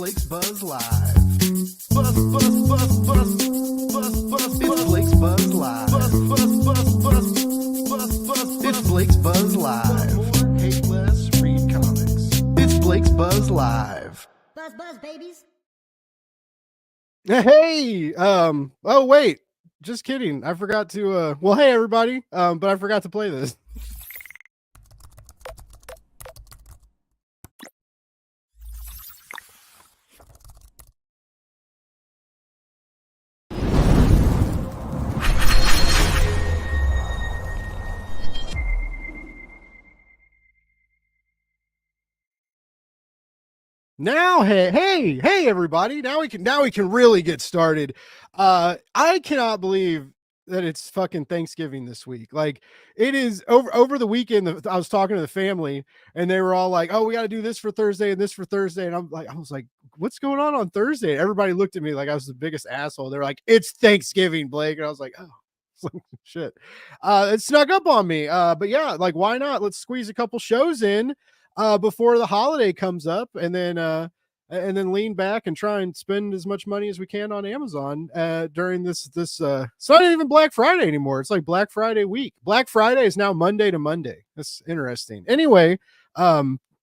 Blake's Buzz Live. Buzz, buzz, buzz, buzz, buzz, buzz. It's Blake's Buzz Live. Buzz, buzz, buzz, buzz, buzz, buzz. It's Blake's Buzz Live. More, hate less, read comics. It's Blake's Buzz Live. Buzz, buzz, babies. Hey, oh wait, just kidding. I forgot to, well, hey everybody, but I forgot to play this. Now, hey, everybody. Now we can really get started. I cannot believe that it's fucking Thanksgiving this week. Like, it is over the weekend. I was talking to the family and they were all like, "Oh, we got to do this for Thursday and this for Thursday." And I was like, "What's going on Thursday?" Everybody looked at me like I was the biggest asshole. They're like, "It's Thanksgiving, Blake." And I was like, "Oh, shit." It snuck up on me. But yeah, like, why not? Let's squeeze a couple shows in before the holiday comes up, and then lean back and try and spend as much money as we can on Amazon during this it's not even Black Friday anymore. It's like Black Friday week. Black Friday is now Monday to Monday. That's interesting. Anyway,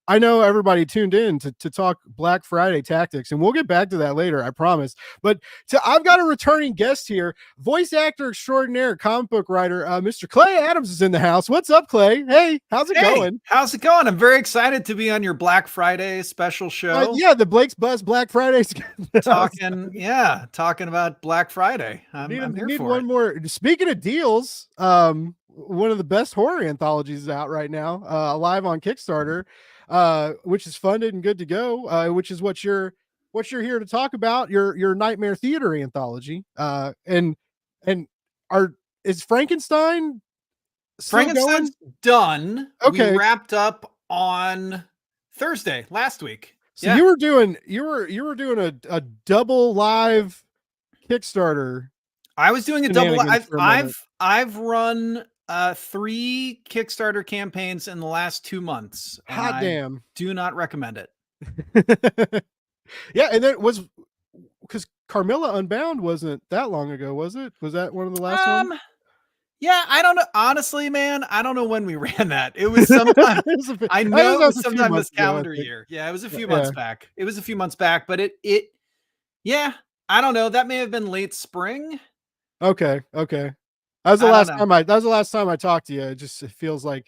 I know everybody tuned in to talk Black Friday tactics, and we'll get back to that later, I promise. But I've got a returning guest here, voice actor extraordinaire, comic book writer, Mr. Clay Adams is in the house. What's up, Clay? Hey, how's it going? How's it going? I'm very excited to be on your Black Friday special show. Yeah, the Blake's Buzz Black Friday. talking about Black Friday. I'm here for one more. Speaking of deals, one of the best horror anthologies is out right now, live on Kickstarter. Which is funded and good to go, which is what you're here to talk about, your Nightmare Theater anthology. Is Frankenstein's done. Okay. We wrapped up on Thursday last week. So you were doing a double live Kickstarter. I was doing a double. I've run 3 Kickstarter campaigns in the last 2 months. Hot damn. Do not recommend it. Yeah, and then because Carmilla Unbound wasn't that long ago, was it? Was that one of the last ones? Yeah, I don't know. Honestly, man, I don't don't know when we ran that. It was sometime. I know it was sometime this calendar year. Yeah, it was a few months back. It was a few months back, but yeah, I don't know. That may have been late spring. Okay. That was the last time I talked to you. It feels like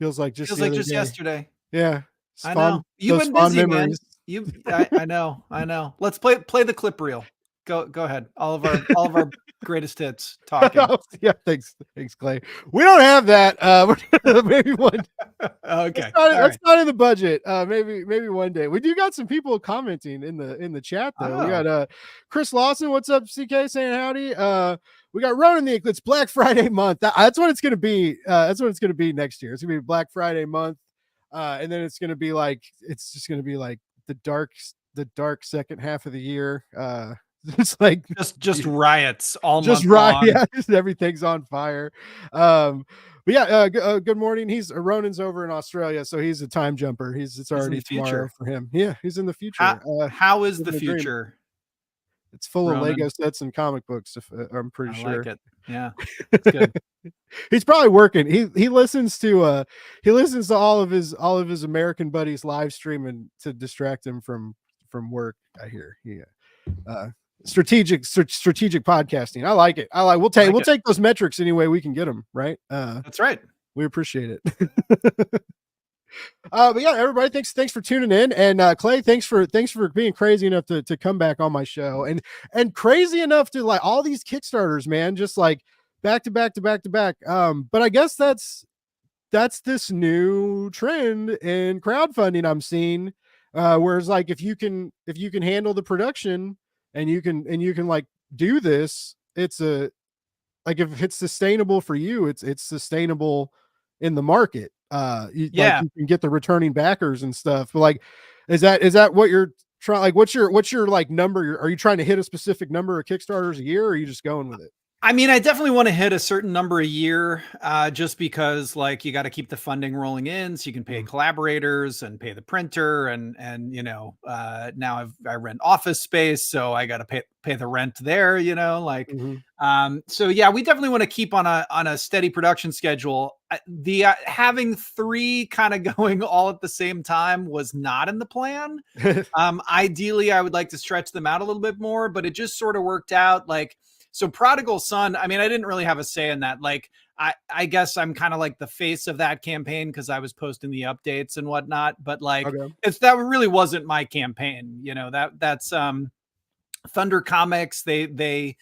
just yesterday. Yeah. I know. You've been busy, man. I know. Let's play the clip reel. Go ahead. All of our greatest hits talking. Yeah, thanks, Clay. We don't have that. Maybe one. Okay. That's not in the budget. Maybe one day. We do got some people commenting in the chat though. We got Chris Lawson. What's up, CK? Saying howdy. We got Ronan the Eclipse Black Friday month. That's what it's going to be. That's what it's going to be next year. It's going to be Black Friday month. And then it's just going to be like the dark second half of the year. It's like just riots all just month long. Yeah, just everything's on fire. But yeah, good morning. Ronan's over in Australia, so he's a time jumper. It's already tomorrow for him. Yeah, he's in the future. How is the future? It's full of Lego sets and comic books. I'm pretty sure. Like it. Yeah, it's good. He's probably working. He listens to all of his American buddies live streaming to distract him from work. I hear. Strategic podcasting. I like it. We'll take those metrics any way we can get them. Right. That's right. We appreciate it. But yeah, everybody, thanks for tuning in, and Clay, thanks for being crazy enough to come back on my show, and crazy enough to like all these Kickstarters, man, just like back to back. But I guess that's this new trend in crowdfunding I'm seeing, whereas like if you can handle the production and you can like do this, it's like if it's sustainable for you, it's sustainable in the market. You can get the returning backers and stuff. But like, is that what you're trying? Like, what's your like number? Are you trying to hit a specific number of Kickstarters a year, or are you just going with it? I mean, I definitely want to hit a certain number a year, just because like you got to keep the funding rolling in so you can pay collaborators and pay the printer and now I rent office space, so I got to pay the rent there, like so yeah, we definitely want to keep on a steady production schedule. The having 3 kind of going all at the same time was not in the plan. Ideally, I would like to stretch them out a little bit more, but it just sort of worked out like. So Prodigal Son, I mean, I didn't really have a say in that. Like, I guess I'm kind of like the face of that campaign because I was posting the updates and whatnot. But like, that really wasn't my campaign. That's Thunder Comics. They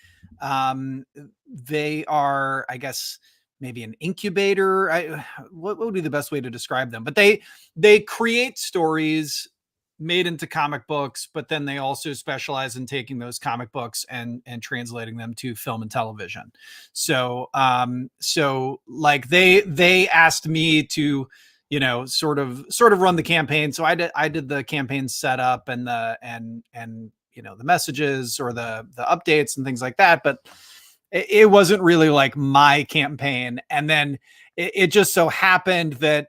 are, I guess, maybe an incubator. What would be the best way to describe them? But they create stories made into comic books, but then they also specialize in taking those comic books and translating them to film and television. So like they asked me to, sort of run the campaign. So I did the campaign setup and the messages or the updates and things like that, but it wasn't really like my campaign. And then it just so happened that,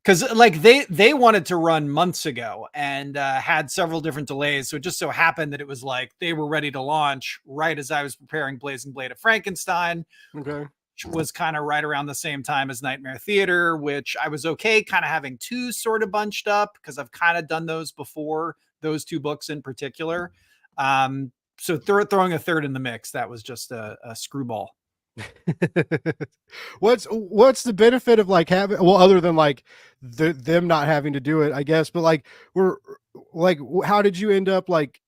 because like they wanted to run months ago and had several different delays. So it just so happened that it was like they were ready to launch right as I was preparing Blazing Blade of Frankenstein. Which was kind of right around the same time as Nightmare Theater, which I was okay kind of having 2 sort of bunched up because I've kind of done those before, those 2 books in particular. So throwing a third in the mix, that was just a screwball. What's the benefit of like having, well, other than like them not having to do it, I guess, but like how did you end up like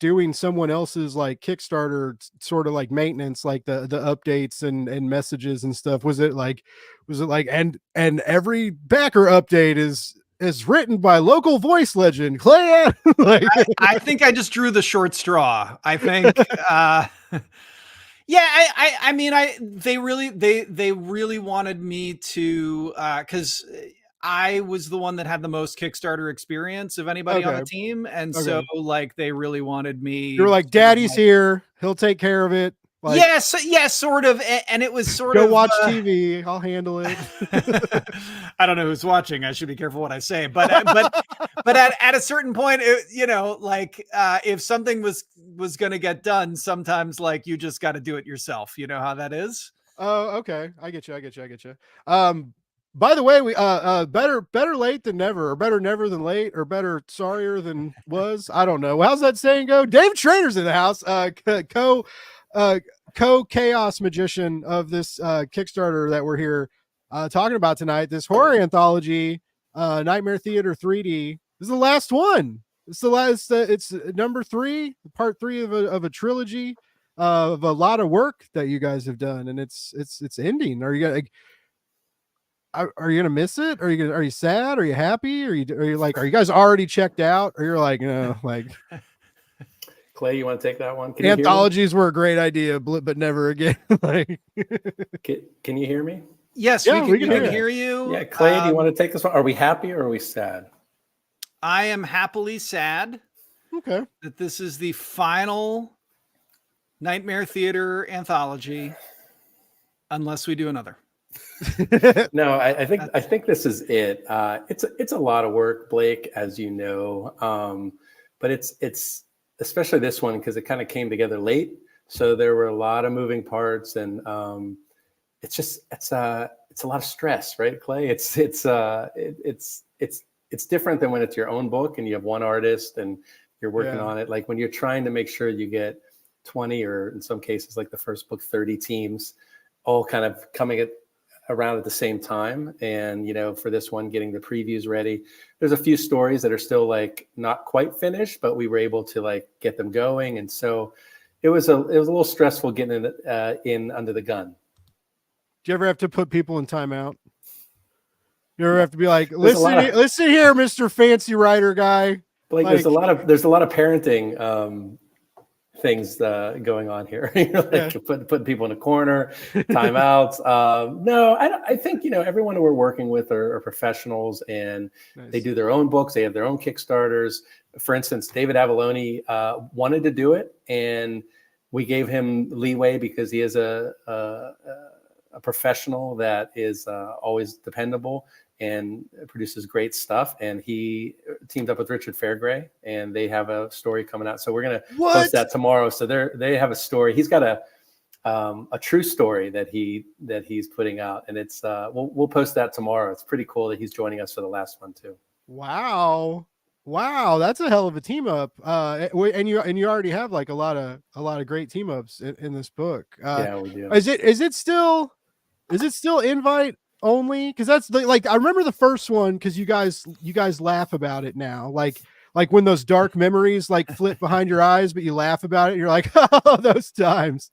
doing someone else's like Kickstarter sort of like maintenance, like the updates and messages and stuff? Was it like and every backer update is written by local voice legend Clay? Like, I think I just drew the short straw. I think yeah, I mean, they really wanted me to, because I was the one that had the most Kickstarter experience of anybody on the team, and so like they really wanted me. You were like, "Daddy's here; he'll take care of it." Like, yes, sort of, and it was sort of go watch TV. I'll handle it. I don't know who's watching. I should be careful what I say, but at a certain point, like if something was going to get done, sometimes like you just got to do it yourself. You know how that is. Oh, okay. I get you. By the way, we better late than never, or better never than late, or better sorrier than was. I don't know. How's that saying go? Dave Schrader's in the house. Co-chaos magician of this Kickstarter that we're here talking about tonight, this horror anthology, Nightmare Theater 3D. This is the last one. It's the last. It's number 3, part 3 of a trilogy of a lot of work that you guys have done, and it's ending. Are you gonna miss it? Are you sad? Are you happy? Are you like, are you guys already checked out? Or you're like, like. Clay, you want to take that one? Anthologies were a great idea, but never again. Like, can you hear me? Yes, we can hear you. Yeah, Clay, do you want to take this one? Are we happy or are we sad? I am happily sad. Okay. That this is the final Nightmare Theater anthology, unless we do another. No, I think this is it. It's a lot of work, Blake, as you know. But it's especially this one because it kind of came together late, so there were a lot of moving parts, and it's a lot of stress, right, Clay? It's different than when it's your own book and you have one artist and you're working on it. Like when you're trying to make sure you get 20, or in some cases, like the first book, 30 teams all kind of coming around at the same time. And, for this one, getting the previews ready, there's a few stories that are still like not quite finished, but we were able to like get them going. And so it was a little stressful getting in under the gun. Do you ever have to put people in timeout? You ever have to be like, listen here, Mr. Fancy Writer guy. Like, there's a lot of parenting things going on here. Putting people in a corner, timeouts. No, I think everyone who we're working with are professionals, and they do their own books. They have their own Kickstarters. For instance, David Avalone wanted to do it, and we gave him leeway because he is a professional that is always dependable and produces great stuff. And he teamed up with Richard Fairgray, and they have a story coming out. So we're going to post that tomorrow. So they have a story. He's got a true story that he's putting out, and it's we'll post that tomorrow. It's pretty cool that he's joining us for the last one too. Wow, that's a hell of a team up. And you already have like a lot of great team ups in this book. Yeah, we do. Is it still invite only? Because that's like I remember the first one, because you guys laugh about it now, like when those dark memories like flip behind your eyes, but you laugh about it. You're like, oh, those times.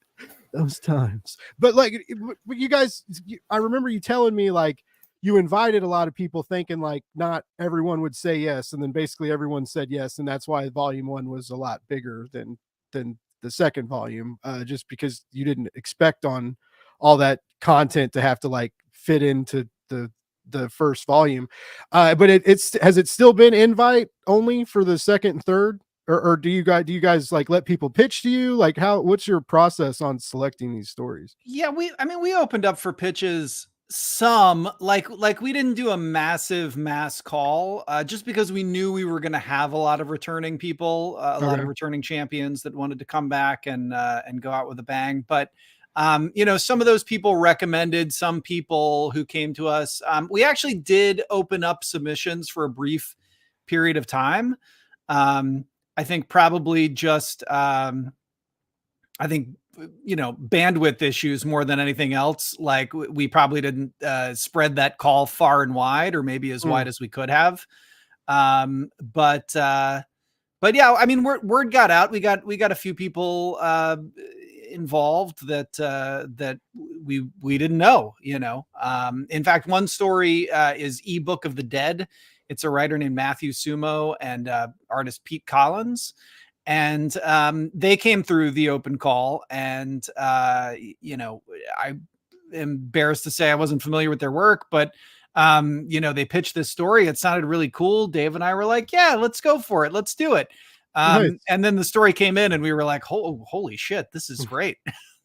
But like you guys, I remember you telling me like you invited a lot of people thinking like not everyone would say yes, and then basically everyone said yes, and that's why volume 1 was a lot bigger than the second volume, just because you didn't expect on all that content to have to like fit into the first volume. But has it still been invite only for the second and third? Or do you guys like let people pitch to you? Like what's your process on selecting these stories? Yeah, we opened up for pitches some, like we didn't do a mass call, just because we knew we were going to have a lot of returning people, a lot of returning champions that wanted to come back and go out with a bang. But some of those people recommended some people who came to us. We actually did open up submissions for a brief period of time. I think probably just, bandwidth issues more than anything else. Like we probably didn't spread that call far and wide, or maybe as wide as we could have. But yeah, I mean, word got out. We got a few people involved that we didn't know. In fact, one story is Ebook of the Dead. It's a writer named Matthew Sumo and artist Pete Collins. And they came through the open call, and I'm embarrassed to say I wasn't familiar with their work, but they pitched this story. It sounded really cool. Dave and I were like, yeah, let's go for it. Let's do it. Nice. And then the story came in, and we were like, holy shit, this is great.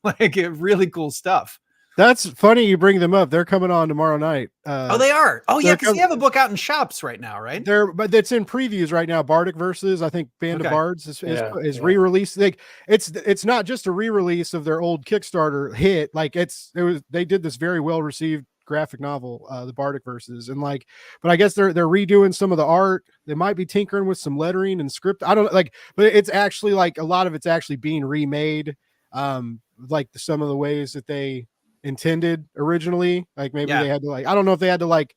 Like really cool stuff. That's funny you bring them up. They're coming on tomorrow night. They are. Oh yeah, because they have a book out in shops right now, right? But it's in previews right now. Bardic Versus, I think Band of Bards is re-released. Like it's not just a re-release of their old Kickstarter hit. Like they did this very well received graphic novel, the Bardic Versus, and but I guess they're redoing some of the art. They might be tinkering with some lettering and script. I don't know, but it's actually like a lot of it's actually being remade. Like some of the ways that they intended originally, like maybe they had to I don't know if they had to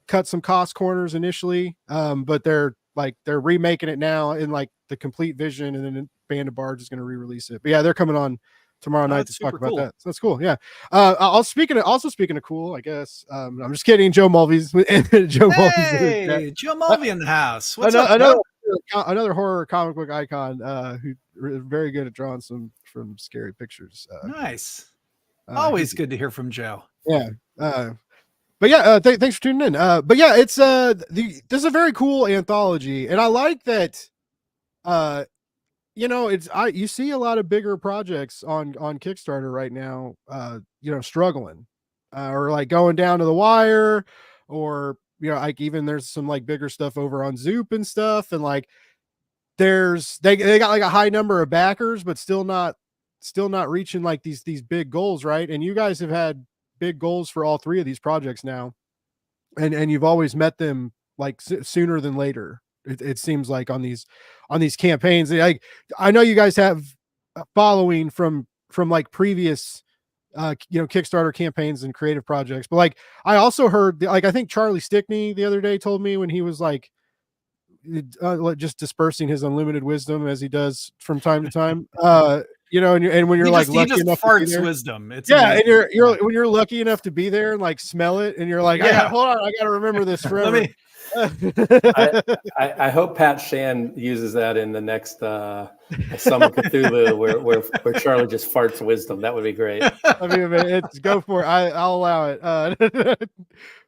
cut some cost corners initially, but they're remaking it now in the complete vision, and then Band of Bards is going to re-release it. But yeah, they're coming on tomorrow night to talk about that. So that's cool. Yeah. Speaking of cool, I guess. I'm just kidding. Joe Mulvey's Joe Mulvey in the house. What's up, another horror comic book icon who very good at drawing some scary pictures. Nice. Always good to hear from Joe. Yeah. But yeah, thanks for tuning in. But yeah, it's this is a very cool anthology, and I like that. You see a lot of bigger projects on Kickstarter right now. Struggling, or going down to the wire, or even there's some bigger stuff over on Zoop and stuff, and they got a high number of backers, but still not reaching these big goals, right? And you guys have had big goals for all three of these projects now, and you've always met them sooner than later. It seems like on these campaigns. I know you guys have a following from previous Kickstarter campaigns and creative projects, but I also heard I think Charlie Stickney the other day told me when he was just dispersing his unlimited wisdom as he does from time to time. And when you're lucky enough to be there, wisdom. It's amazing. And you're when you're lucky enough to be there and smell it, and you're like, hold on, I got to remember this forever. I hope Pat Shan uses that in the next Summon Cthulhu, where Charlie just farts wisdom. That would be great. I mean, go for it. I'll allow it.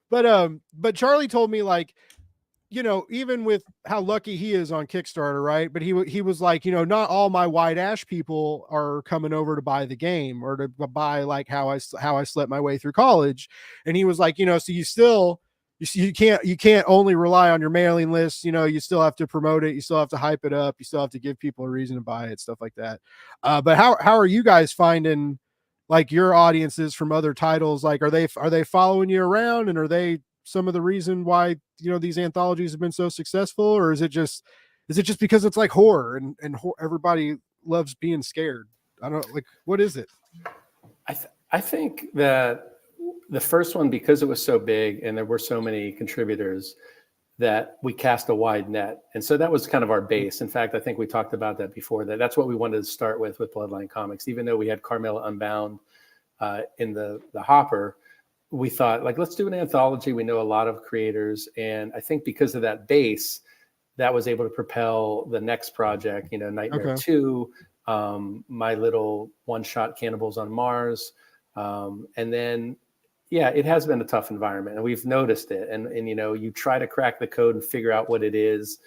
But Charlie told me you know, even with how lucky he is on Kickstarter, right? But he was like, you know, not all my White Ash people are coming over to buy the game or to buy like how I slept my way through college. And he was like, you know, so you can't only rely on your mailing list. You know, you still have to promote it. You still have to hype it up. You still have to give people a reason to buy it, stuff like that. But how are you guys finding like your audiences from other titles? Like, are they following you around, and are they some of the reason why, you know, these anthologies have been so successful? Or is it just because it's like horror and everybody loves being scared? I don't like, what is it? I think that the first one, because it was so big and there were so many contributors, that we cast a wide net. And so that was kind of our base. In fact, I think we talked about that before, that's what we wanted to start with Bloodline Comics. Even though we had Carmilla Unbound in the hopper, we thought, like, let's do an anthology. We know a lot of creators. And I think because of that base, that was able to propel the next project, you know, Nightmare 2, my little one-shot Cannibals on Mars. And then, yeah, it has been a tough environment, and we've noticed it. And you know, you try to crack the code and figure out what it is.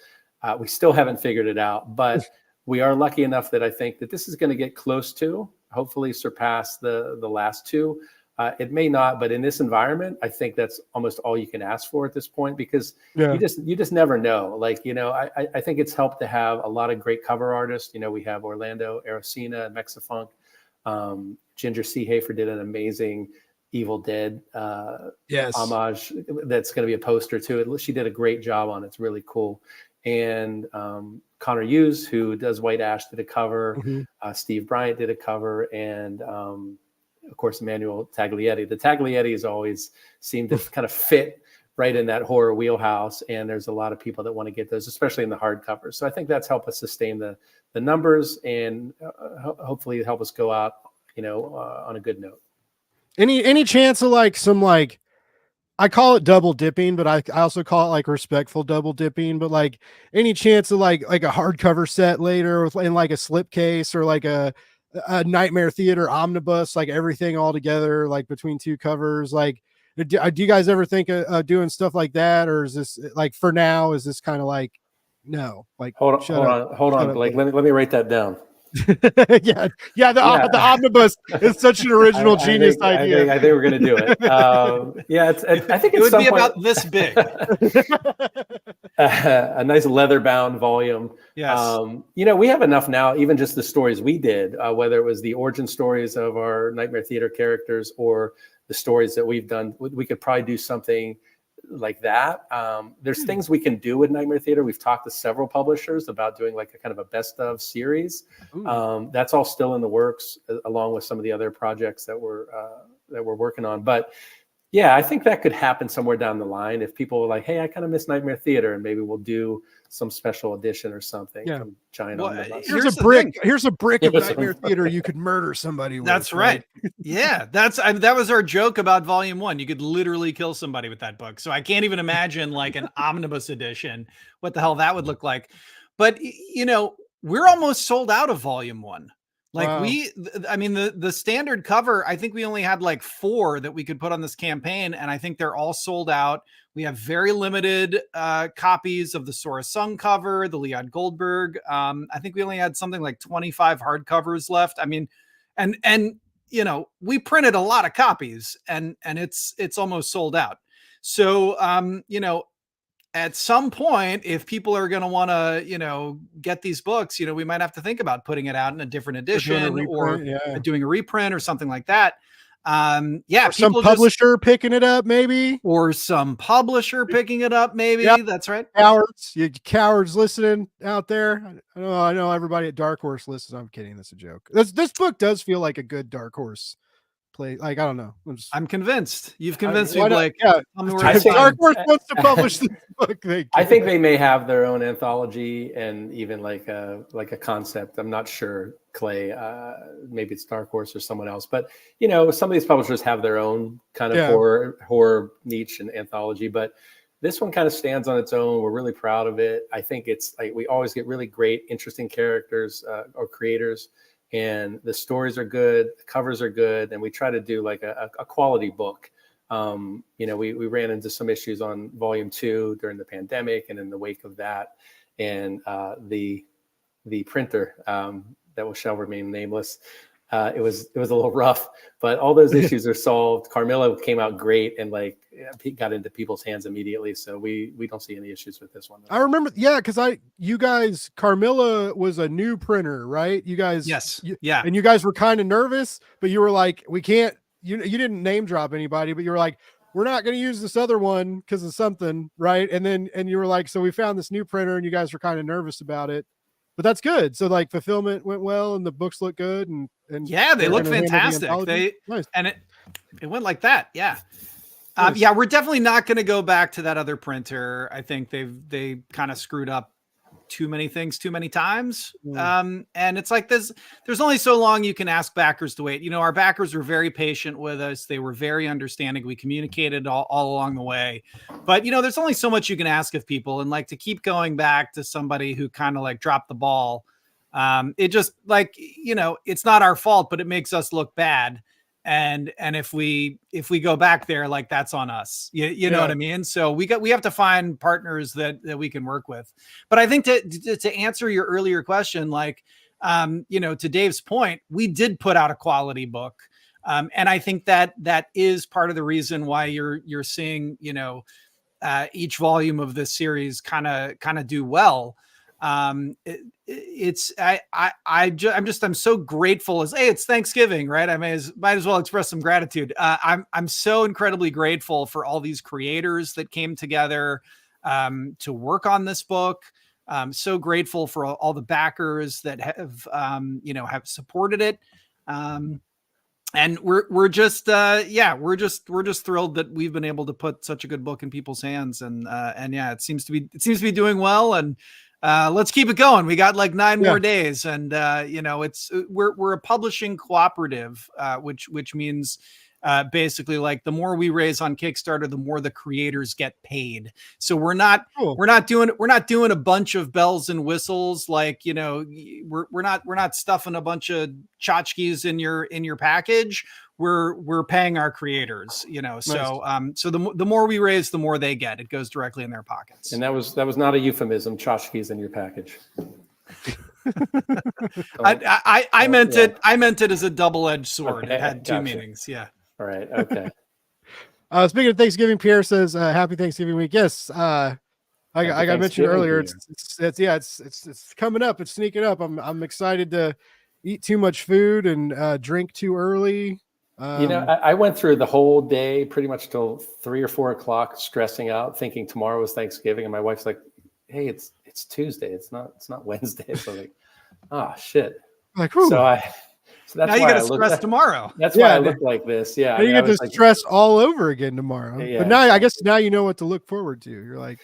We still haven't figured it out, but we are lucky enough that I think that this is going to get close to, hopefully surpass the last two. It may not, but in this environment, I think that's almost all you can ask for at this point, because you just never know. Like, you know, I think it's helped to have a lot of great cover artists. You know, we have Orlando Arocena and Mexafunk. Ginger C. Hafer did an amazing Evil Dead homage that's going to be a poster too. She did a great job on it. It's really cool. And Connor Hughes, who does White Ash, did a cover. Steve Bryant did a cover, and of course, Emmanuel Taglietti. The Tagliettis always seem to kind of fit right in that horror wheelhouse, and there's a lot of people that want to get those, especially in the hardcovers. So I think that's helped us sustain the numbers, and hopefully help us go out, you know, on a good note. Any chance of like some, like, I call it double dipping, but I also call it like respectful double dipping, but like any chance of like a hardcover set later with in like a slipcase, or like a Nightmare Theater omnibus, like everything all together, like between two covers? Like, do you guys ever think of doing stuff like that? Or is this, like, for now, is this kind of like, no, like, hold on, Blake, let me write that down. The omnibus is such an original genius idea. I think we're going to do it. I think it would be about this big. A nice leather-bound volume. Yes. You know, we have enough now, even just the stories we did, whether it was the origin stories of our Nightmare Theater characters or the stories that we've done. We could probably do something like that. There's things we can do with Nightmare Theater. We've talked to several publishers about doing like a kind of a best of series. That's all still in the works, along with some of the other projects that we're working on. But yeah, I think that could happen somewhere down the line if people are like, hey, I kind of miss Nightmare Theater, and maybe we'll do some special edition or something. From giant omnibus. Here's a brick of Nightmare Theater you could murder somebody with. That's right. Yeah, that was our joke about Volume 1. You could literally kill somebody with that book. So I can't even imagine like an omnibus edition, what the hell that would look like. But you know, we're almost sold out of Volume 1. Like, wow. I mean, the standard cover, I think we only had like 4 that we could put on this campaign, and I think they're all sold out. We have very limited copies of the Sora Sung cover, the Leon Goldberg. I think we only had something like 25 hardcovers left. I mean, and you know, we printed a lot of copies, and it's almost sold out. So you know, at some point, if people are going to want to, you know, get these books, you know, we might have to think about putting it out in a different edition, or doing a reprint or something like that. Or some publisher picking it up, maybe. Or some publisher picking it up, maybe. That's right. Cowards, you cowards listening out there. I know everybody at Dark Horse listens. I'm kidding. That's a joke. This book does feel like a good Dark Horse play. Like, I don't know. I'm convinced. You've convinced me, Blake. Dark Horse wants to publish this book. I think they may have their own anthology, and even like a concept. I'm not sure, Clay. Maybe it's Dark Horse or someone else. But you know, some of these publishers have their own kind of horror niche and anthology. But this one kind of stands on its own. We're really proud of it. I think it's like we always get really great, interesting characters or creators. And the stories are good, the covers are good, and we try to do like a quality book. We ran into some issues on volume 2 during the pandemic, and in the wake of that, and the printer that shall remain nameless. It was a little rough, but all those issues are solved. Carmilla came out great and got into people's hands immediately. So we don't see any issues with this one. I remember, because you guys, Carmilla was a new printer, right? You guys, yes, and you guys were kind of nervous, but you were like, we can't. You didn't name drop anybody, but you were like, we're not going to use this other one because of something, right? And you were like, so we found this new printer, and you guys were kind of nervous about it. But that's good. So fulfillment went well, and the books look good, and yeah, they look fantastic. Nice. And it went like that. Yeah. Nice. We're definitely not going to go back to that other printer. I think they kind of screwed up too many things too many times. And it's like there's only so long you can ask backers to wait. Our backers were very patient with us. They were very understanding. We communicated all along the way, but there's only so much you can ask of people, and to keep going back to somebody who kind of dropped the ball. It just it's not our fault, but it makes us look bad. And if we go back there, that's on us. You know what I mean? So we have to find partners that we can work with. But I think to answer your earlier question, to Dave's point, we did put out a quality book. And I think that is part of the reason why you're seeing, each volume of this series kind of do well. I'm so grateful it's Thanksgiving, right? I might as well express some gratitude. I'm so incredibly grateful for all these creators that came together to work on this book. I'm so grateful for all the backers that have supported it. And we're just thrilled that we've been able to put such a good book in people's hands. And it seems to be doing well. And let's keep it going. We got 9 more days, and we're a publishing cooperative, which means basically the more we raise on Kickstarter, the more the creators get paid. So we're not doing a bunch of bells and whistles. We're not stuffing a bunch of tchotchkes in your package. We're paying our creators, Nice. So the more we raise, the more they get. It goes directly in their pockets. And that was not a euphemism. Tchotchkes in your package. I meant it. I meant it as a double-edged sword. Okay, it had two meanings. Yeah. All right. Okay. Speaking of Thanksgiving, Pierre says, "Happy Thanksgiving week." Yes. I got mentioned earlier. It's coming up. It's sneaking up. I'm excited to eat too much food and drink too early. I went through the whole day pretty much till 3 or 4 o'clock, stressing out, thinking tomorrow was Thanksgiving, and my wife's like, "Hey, it's Tuesday. It's not Wednesday." So like, oh shit. Whew. So that's now you got to stress tomorrow. That's why I look like this. Yeah. You get to stress all over again tomorrow. Yeah. But now I guess you know what to look forward to. You're like,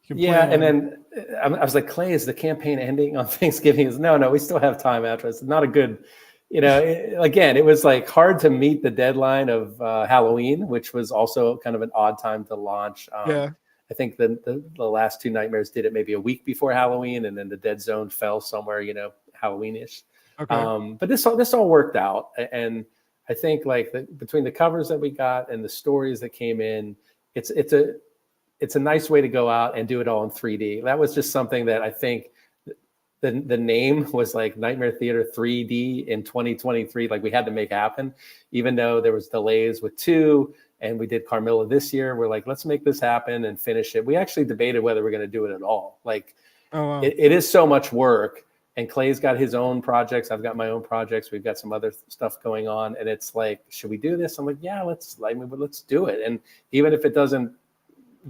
and then I was like, Clay, is the campaign ending on Thanksgiving? No, we still have time after. It's not a good. Again, it was hard to meet the deadline of Halloween, which was also kind of an odd time to launch. I think the last 2 Nightmares did it maybe a week before Halloween, and then the Dead Zone fell somewhere, Halloween-ish. Okay. But this all worked out, and I think between the covers that we got and the stories that came in, it's a nice way to go out and do it all in 3D. That was just something that I think. The name was Nightmare Theater 3D in 2023. We had to make happen, even though there was delays with 2, and we did Carmilla this year. We're like, let's make this happen and finish it. We actually debated whether we're going to do it at all. It is so much work, and Clay's got his own projects. I've got my own projects. We've got some other stuff going on, and it's should we do this? I'm like, yeah, let's do it. And even if it doesn't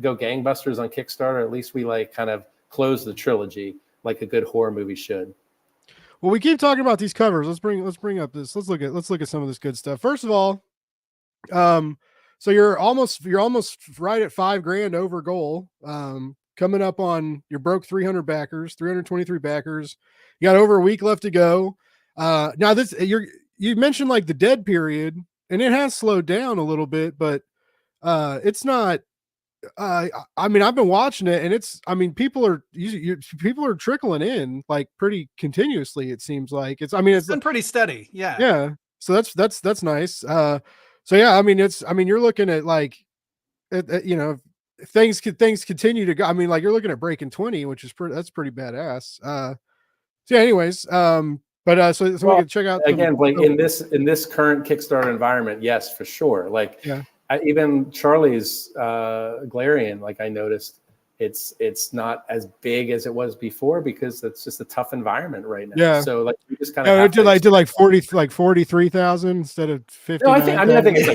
go gangbusters on Kickstarter, at least we kind of close the trilogy. Like a good horror movie should. Well, we keep talking about these covers. Let's bring up this. Let's look at some of this good stuff. First of all, so you're almost right at $5,000 over goal. Coming up on you broke 300 backers, 323 backers. You got over a week left to go. Now this you mentioned the dead period, and it has slowed down a little bit, but it's not. I've been watching it, and people are trickling in pretty continuously. It seems like it's been pretty steady. Yeah. Yeah. So that's nice. So yeah, I mean, you're looking at like, you know, things continue to go. I mean, like you're looking at breaking 20, which is that's pretty badass. So anyways, so we Well, can check out again, Blake, in this current Kickstarter environment, yes, for sure. Like, yeah. Even Charlie's Galarian, like I noticed, it's not as big as it was before because it's just a tough environment right now. Yeah. So like you just kind of it did like 43,000 instead of 50. No, I think it's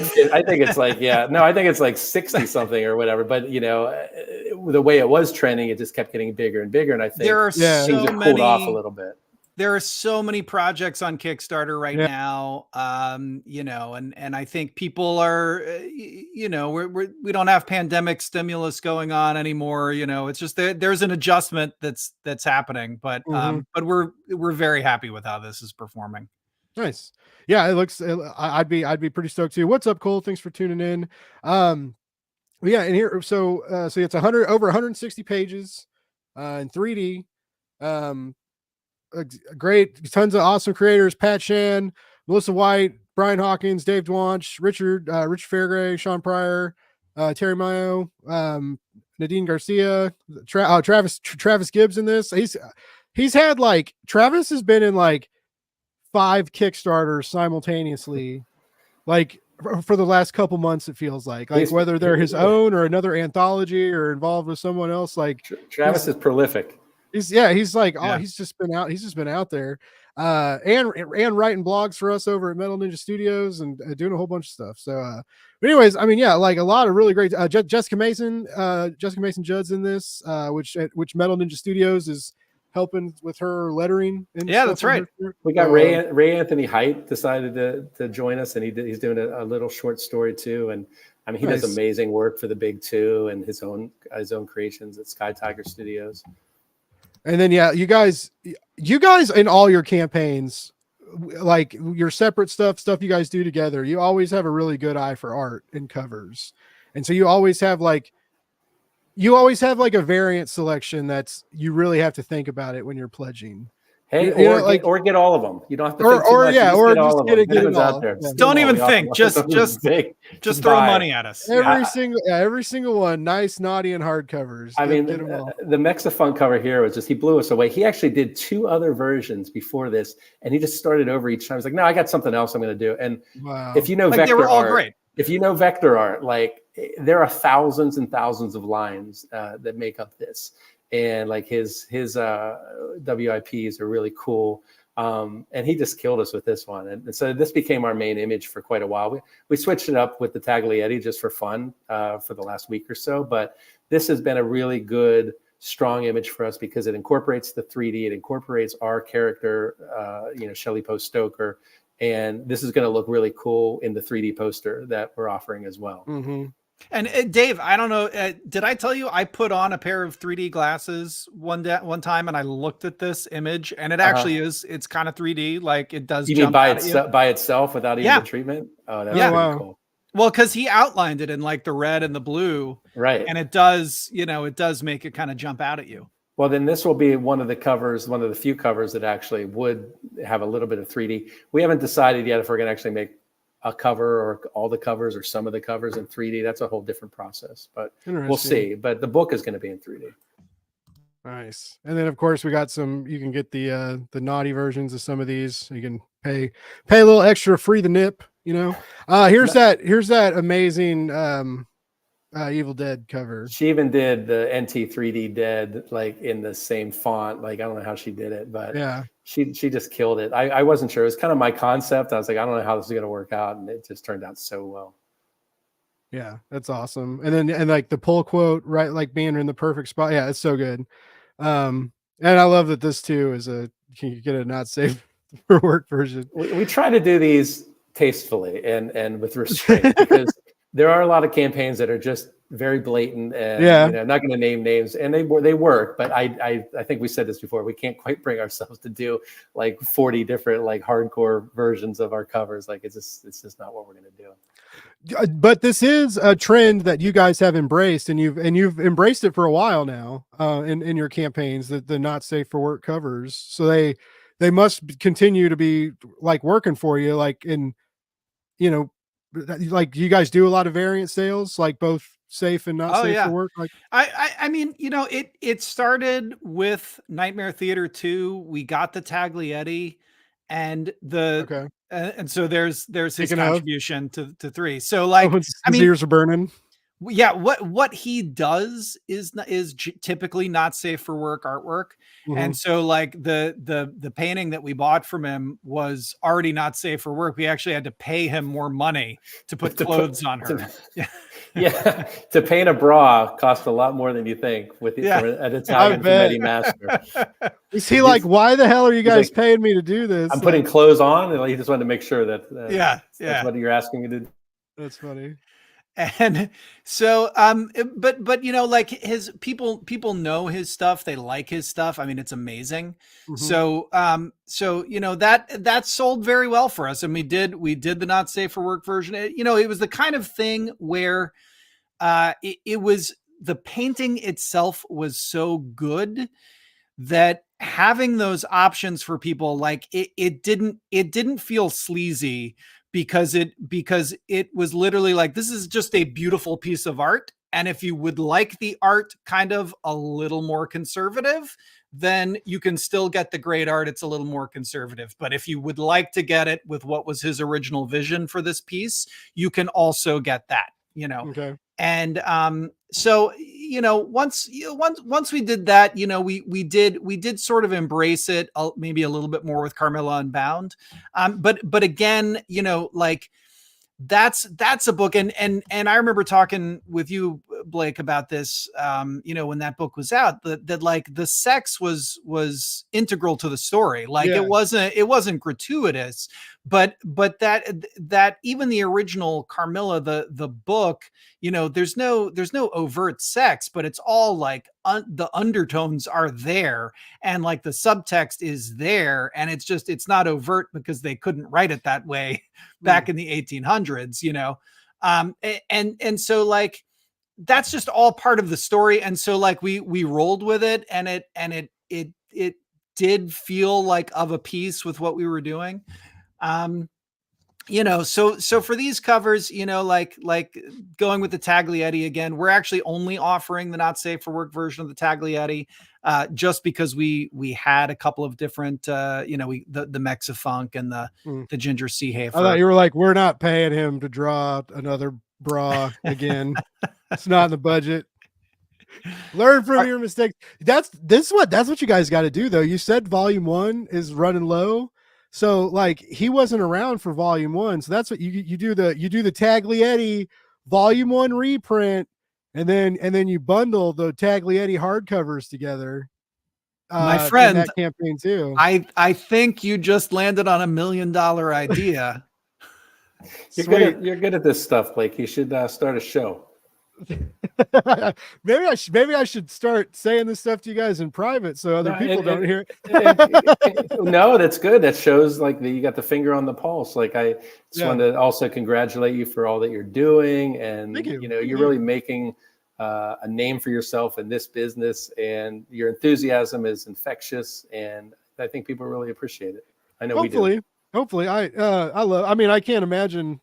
like I think it's like 60 something or whatever. But you know, the way it was trending, it just kept getting bigger and bigger. And I think things have cooled off a little bit. There are so many projects on Kickstarter right now, you know, and I think people are, you know, we don't have pandemic stimulus going on anymore. You know, it's just there's an adjustment that's happening, but we're very happy with how this is performing. Nice. Yeah, it looks. I'd be pretty stoked too. What's up, Cole? Thanks for tuning in. Yeah, and here, so it's over 160 pages, in 3D. Great, tons of awesome creators: Pat Shan, Melissa White, Brian Hawkins, Dave Dwanch, Richard Fairgray, Sean Pryor, Terry Mayo, Nadine Garcia, Travis Gibbs in this. He's had like, Travis has been in like 5 Kickstarters simultaneously, like for the last couple months. It feels like whether they're his own or another anthology or involved with someone else. Like Travis is prolific. He's like, he's just been out there, and writing blogs for us over at Metal Ninja Studios and doing a whole bunch of stuff. So, but anyways, I mean, yeah, like a lot of really great, Jessica Mason Judd's in this, which Metal Ninja Studios is helping with her lettering. And that's right. We got Ray Anthony Height decided to join us, and he's doing a little short story too. And I mean, he does amazing work for the Big Two and his own creations at Sky Tiger Studios. And then, yeah, you guys in all your campaigns, like your separate stuff you guys do together, you always have a really good eye for art and covers. And so you always have like a variant selection that's, you really have to think about it when you're pledging. Hey, or get all of them. You don't have to think too much. Just get it all. Yeah. Don't even think. Just throw money at us. Every single one. Nice, naughty, and hard covers. I mean, the Mexafunk cover here was just, he blew us away. He actually did 2 other versions before this, and he just started over each time. He's like, no, I got something else I'm going to do. And if you know vector they were all art, great. If you know vector art, like there are thousands and thousands of lines that make up this. And like his WIPs are really cool. And he just killed us with this one. And so this became our main image for quite a while. We switched it up with the Taglietti just for fun for the last week or so. But this has been a really good, strong image for us because it incorporates the 3D. It incorporates our character, Shelley Post Stoker. And this is going to look really cool in the 3D poster that we're offering as well. Mm-hmm. And Dave, I don't know, did I tell you I put on a pair of 3D glasses one time and I looked at this image and it actually it's kind of 3D, like it does. You mean by itself without even the treatment? Oh, that's pretty cool. Well, because he outlined it in like the red and the blue, right? And it does make it kind of jump out at you. Well, then this will be one of the few covers that actually would have a little bit of 3D. We haven't decided yet if we're going to actually make a cover or all the covers or some of the covers in 3D. That's a whole different process, but we'll see. But the book is going to be in 3D. Nice. And then of course we got you can get the naughty versions of some of these. You can pay a little extra, free the nip, you know. Here's that amazing Evil Dead cover. She even did the NT 3D Dead like in the same font. Like I don't know how she did it, but yeah, she just killed it. I wasn't sure. It was kind of my concept. I was like, I don't know how this is going to work out, and it just turned out so well. Yeah, that's awesome. And like the pull quote, right? Like being in the perfect spot. Yeah, it's so good. And I love that this too is can you get a not safe for work version. We try to do these tastefully and with restraint because there are a lot of campaigns that are just very blatant and not going to name names, and they work. But I think we said this before. We can't quite bring ourselves to do like 40 different like hardcore versions of our covers. Like it's just not what we're going to do. But this is a trend that you guys have embraced, and you've embraced it for a while now in your campaigns. The not safe for work covers. So they must continue to be like working for you, like in like, do you guys do a lot of variant sales, like both safe and not safe for work? Like, I mean, it started with Nightmare Theater 2. We got the Taglietti, and okay. and so there's his Speaking contribution to 3. So like, I his mean, ears are burning. yeah, what he does is typically not safe for work artwork. And so like the painting that we bought from him was already not safe for work. We actually had to pay him more money to put clothes on her. Yeah, to paint a bra costs a lot more than you think with for an Italian fumetti master. Is he like, why the hell are you guys paying me to do this? I'm putting clothes on, and he just wanted to make sure that that's what you're asking me to do. That's funny. And so, but like his people know his stuff. They like his stuff. I mean, it's amazing. So, that sold very well for us. And we did the not safe for work version. It was the kind of thing where, it was, the painting itself was so good that having those options for people, like it didn't feel sleazy, because it was literally like, this is just a beautiful piece of art. And if you would like the art kind of a little more conservative, then you can still get the great art. It's a little more conservative. But if you would like to get it with what was his original vision for this piece, you can also get that, Okay. And so once we did that, we did sort of embrace it, maybe a little bit more with Carmilla Unbound. But again, like, that's a book, and I remember talking with you, Blake, about this, when that book was out, that like the sex was integral to the story. Like, it wasn't gratuitous, but that even the original Carmilla, the book, there's no overt sex, but it's all like the undertones are there, and like the subtext is there, and it's not overt because they couldn't write it that way back in the 1800s, and so like, that's just all part of the story. And so like, we rolled with it, and it did feel like of a piece with what we were doing. So for these covers, like going with the Taglietti again, we're actually only offering the not safe for work version of the Taglietti, just because we had a couple of different, the Mexifunk and the Ginger Sea Hafer. I thought you were like, we're not paying him to draw another bra again. It's not in the budget. Learn from your mistakes. That's what you guys got to do, though. You said volume 1 is running low. So like, he wasn't around for volume 1. So that's what you do the Taglietti volume 1 reprint, and then you bundle the Taglietti hardcovers together. My friend, in that campaign too. I think you just landed on $1 million idea. You're good at this stuff, Blake. You should start a show. maybe I should start saying this stuff to you guys in private so other people don't hear it. No, that's good. That shows like you got the finger on the pulse. Like, I just wanted to also congratulate you for all that you're doing, and you're really making a name for yourself in this business, and your enthusiasm is infectious, and I think people really appreciate it. I know we do. Hopefully, I can't imagine.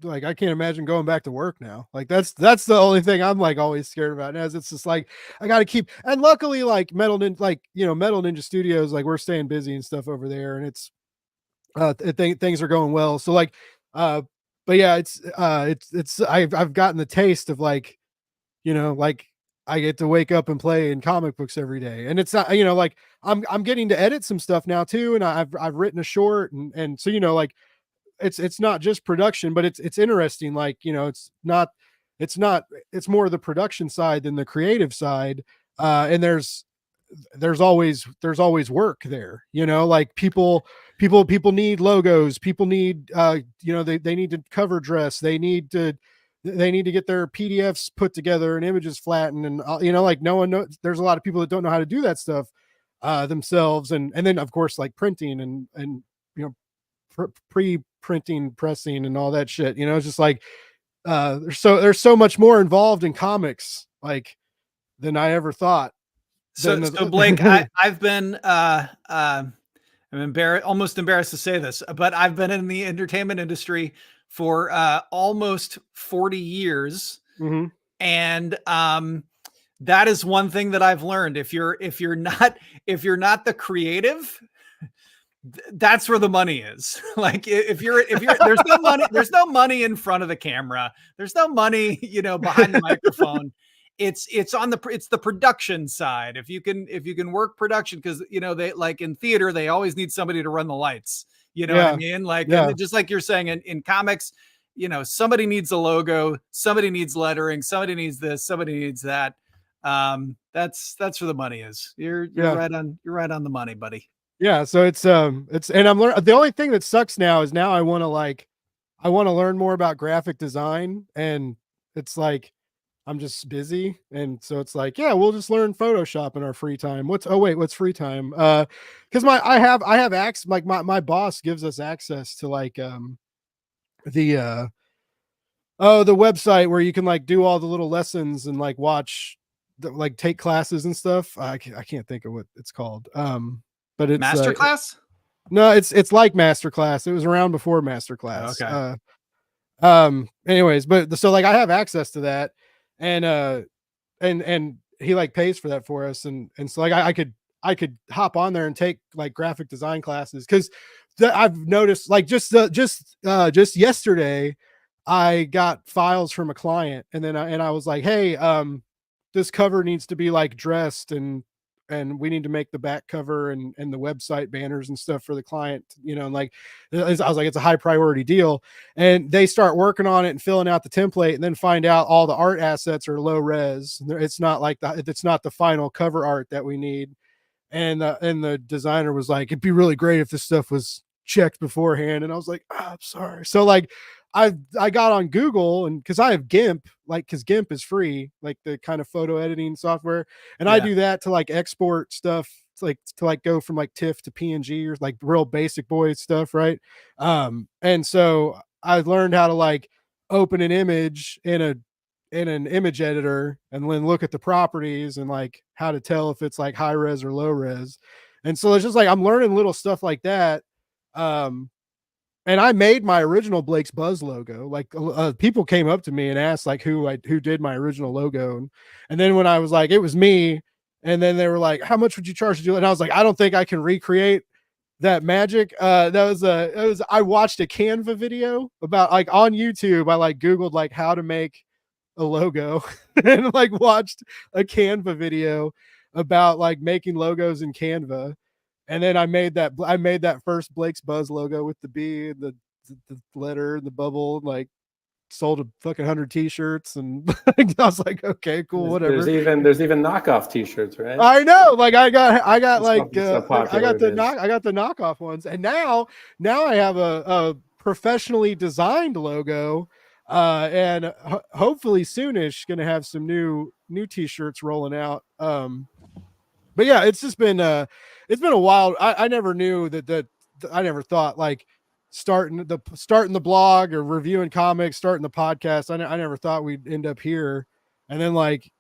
Like, I can't imagine going back to work now. Like, that's the only thing I'm like always scared about now. Is it's just like, I got to keep, and luckily like Metal Ninja Studios, like, we're staying busy and stuff over there, and it's things are going well. So like, but yeah, it's I've gotten the taste of like, like, I get to wake up and play in comic books every day, and it's not, like, I'm getting to edit some stuff now too, and I've written a short, and so like, it's not just production, but it's interesting. Like, it's more of the production side than the creative side. And there's always work there, like people need logos. People need, they need to cover dress. They need to get their PDFs put together and images flattened. And, like, no one knows. There's a lot of people that don't know how to do that stuff themselves. And then of course, like printing and pre-printing, pressing, and all that shit. It's just like, there's so much more involved in comics, like, than I ever thought. So Blake, I've been I'm almost embarrassed to say this, but I've been in the entertainment industry for almost 40 years. Mm-hmm. And that is one thing that I've learned. If you're not the creative, that's where the money is. Like if you're there's no money in front of the camera. There's no money, behind the microphone. It's the production side. If you can work production, because they, like in theater, they always need somebody to run the lights. You know what I mean? Like, and just like you're saying in comics, somebody needs a logo, somebody needs lettering, somebody needs this, somebody needs that. That's where the money is. You're right on the money, buddy. Yeah. So it's and I'm learning. The only thing that sucks now is I want to learn more about graphic design, and it's like, I'm just busy. And so it's like, yeah, we'll just learn Photoshop in our free time. What's free time? Cause I have access, like my boss gives us access to like, the website where you can like do all the little lessons and like watch like take classes and stuff. I can't think of what it's called. But it's Masterclass. No, it's like Masterclass. It was around before Masterclass. Okay. Anyways, but so like I have access to that, and he like pays for that for us, and so like I could hop on there and take like graphic design classes, because I've noticed like just yesterday I got files from a client, and then I was like, hey, this cover needs to be like dressed, and we need to make the back cover and the website banners and stuff for the client, and like, I was like, it's a high priority deal. And they start working on it and filling out the template, and then find out all the art assets are low res. It's not like it's not the final cover art that we need. And the designer was like, it'd be really great if this stuff was checked beforehand. And I was like, I'm sorry. So like, I got on Google, and because I have GIMP, like, because GIMP is free, like the kind of photo editing software, and I do that to like export stuff, to like go from like TIFF to PNG, or like real basic boy stuff, right? And so I learned how to like open an image in an image editor, and then look at the properties and like how to tell if it's like high res or low res. And so it's just like I'm learning little stuff like that. And I made my original Blake's Buzz logo. Like people came up to me and asked like who did my original logo. And then when I was like, it was me. And then they were like, how much would you charge to do it? And I was like, I don't think I can recreate that magic. I watched a Canva video about, like, on YouTube. I like Googled like how to make a logo and like watched a Canva video about like making logos in Canva. And then I made that first Blake's Buzz logo with the B and the letter and the bubble, like sold a fucking 100 t-shirts. And I was like, okay, cool, whatever. There's even knockoff t-shirts, right? I know. Like I got I got the knockoff ones. And now I have a professionally designed logo. And hopefully soonish going to have some new t-shirts rolling out. But yeah, it's just been a while. I never knew that I never thought like starting the blog or reviewing comics, starting the podcast. I never thought we'd end up here. And then like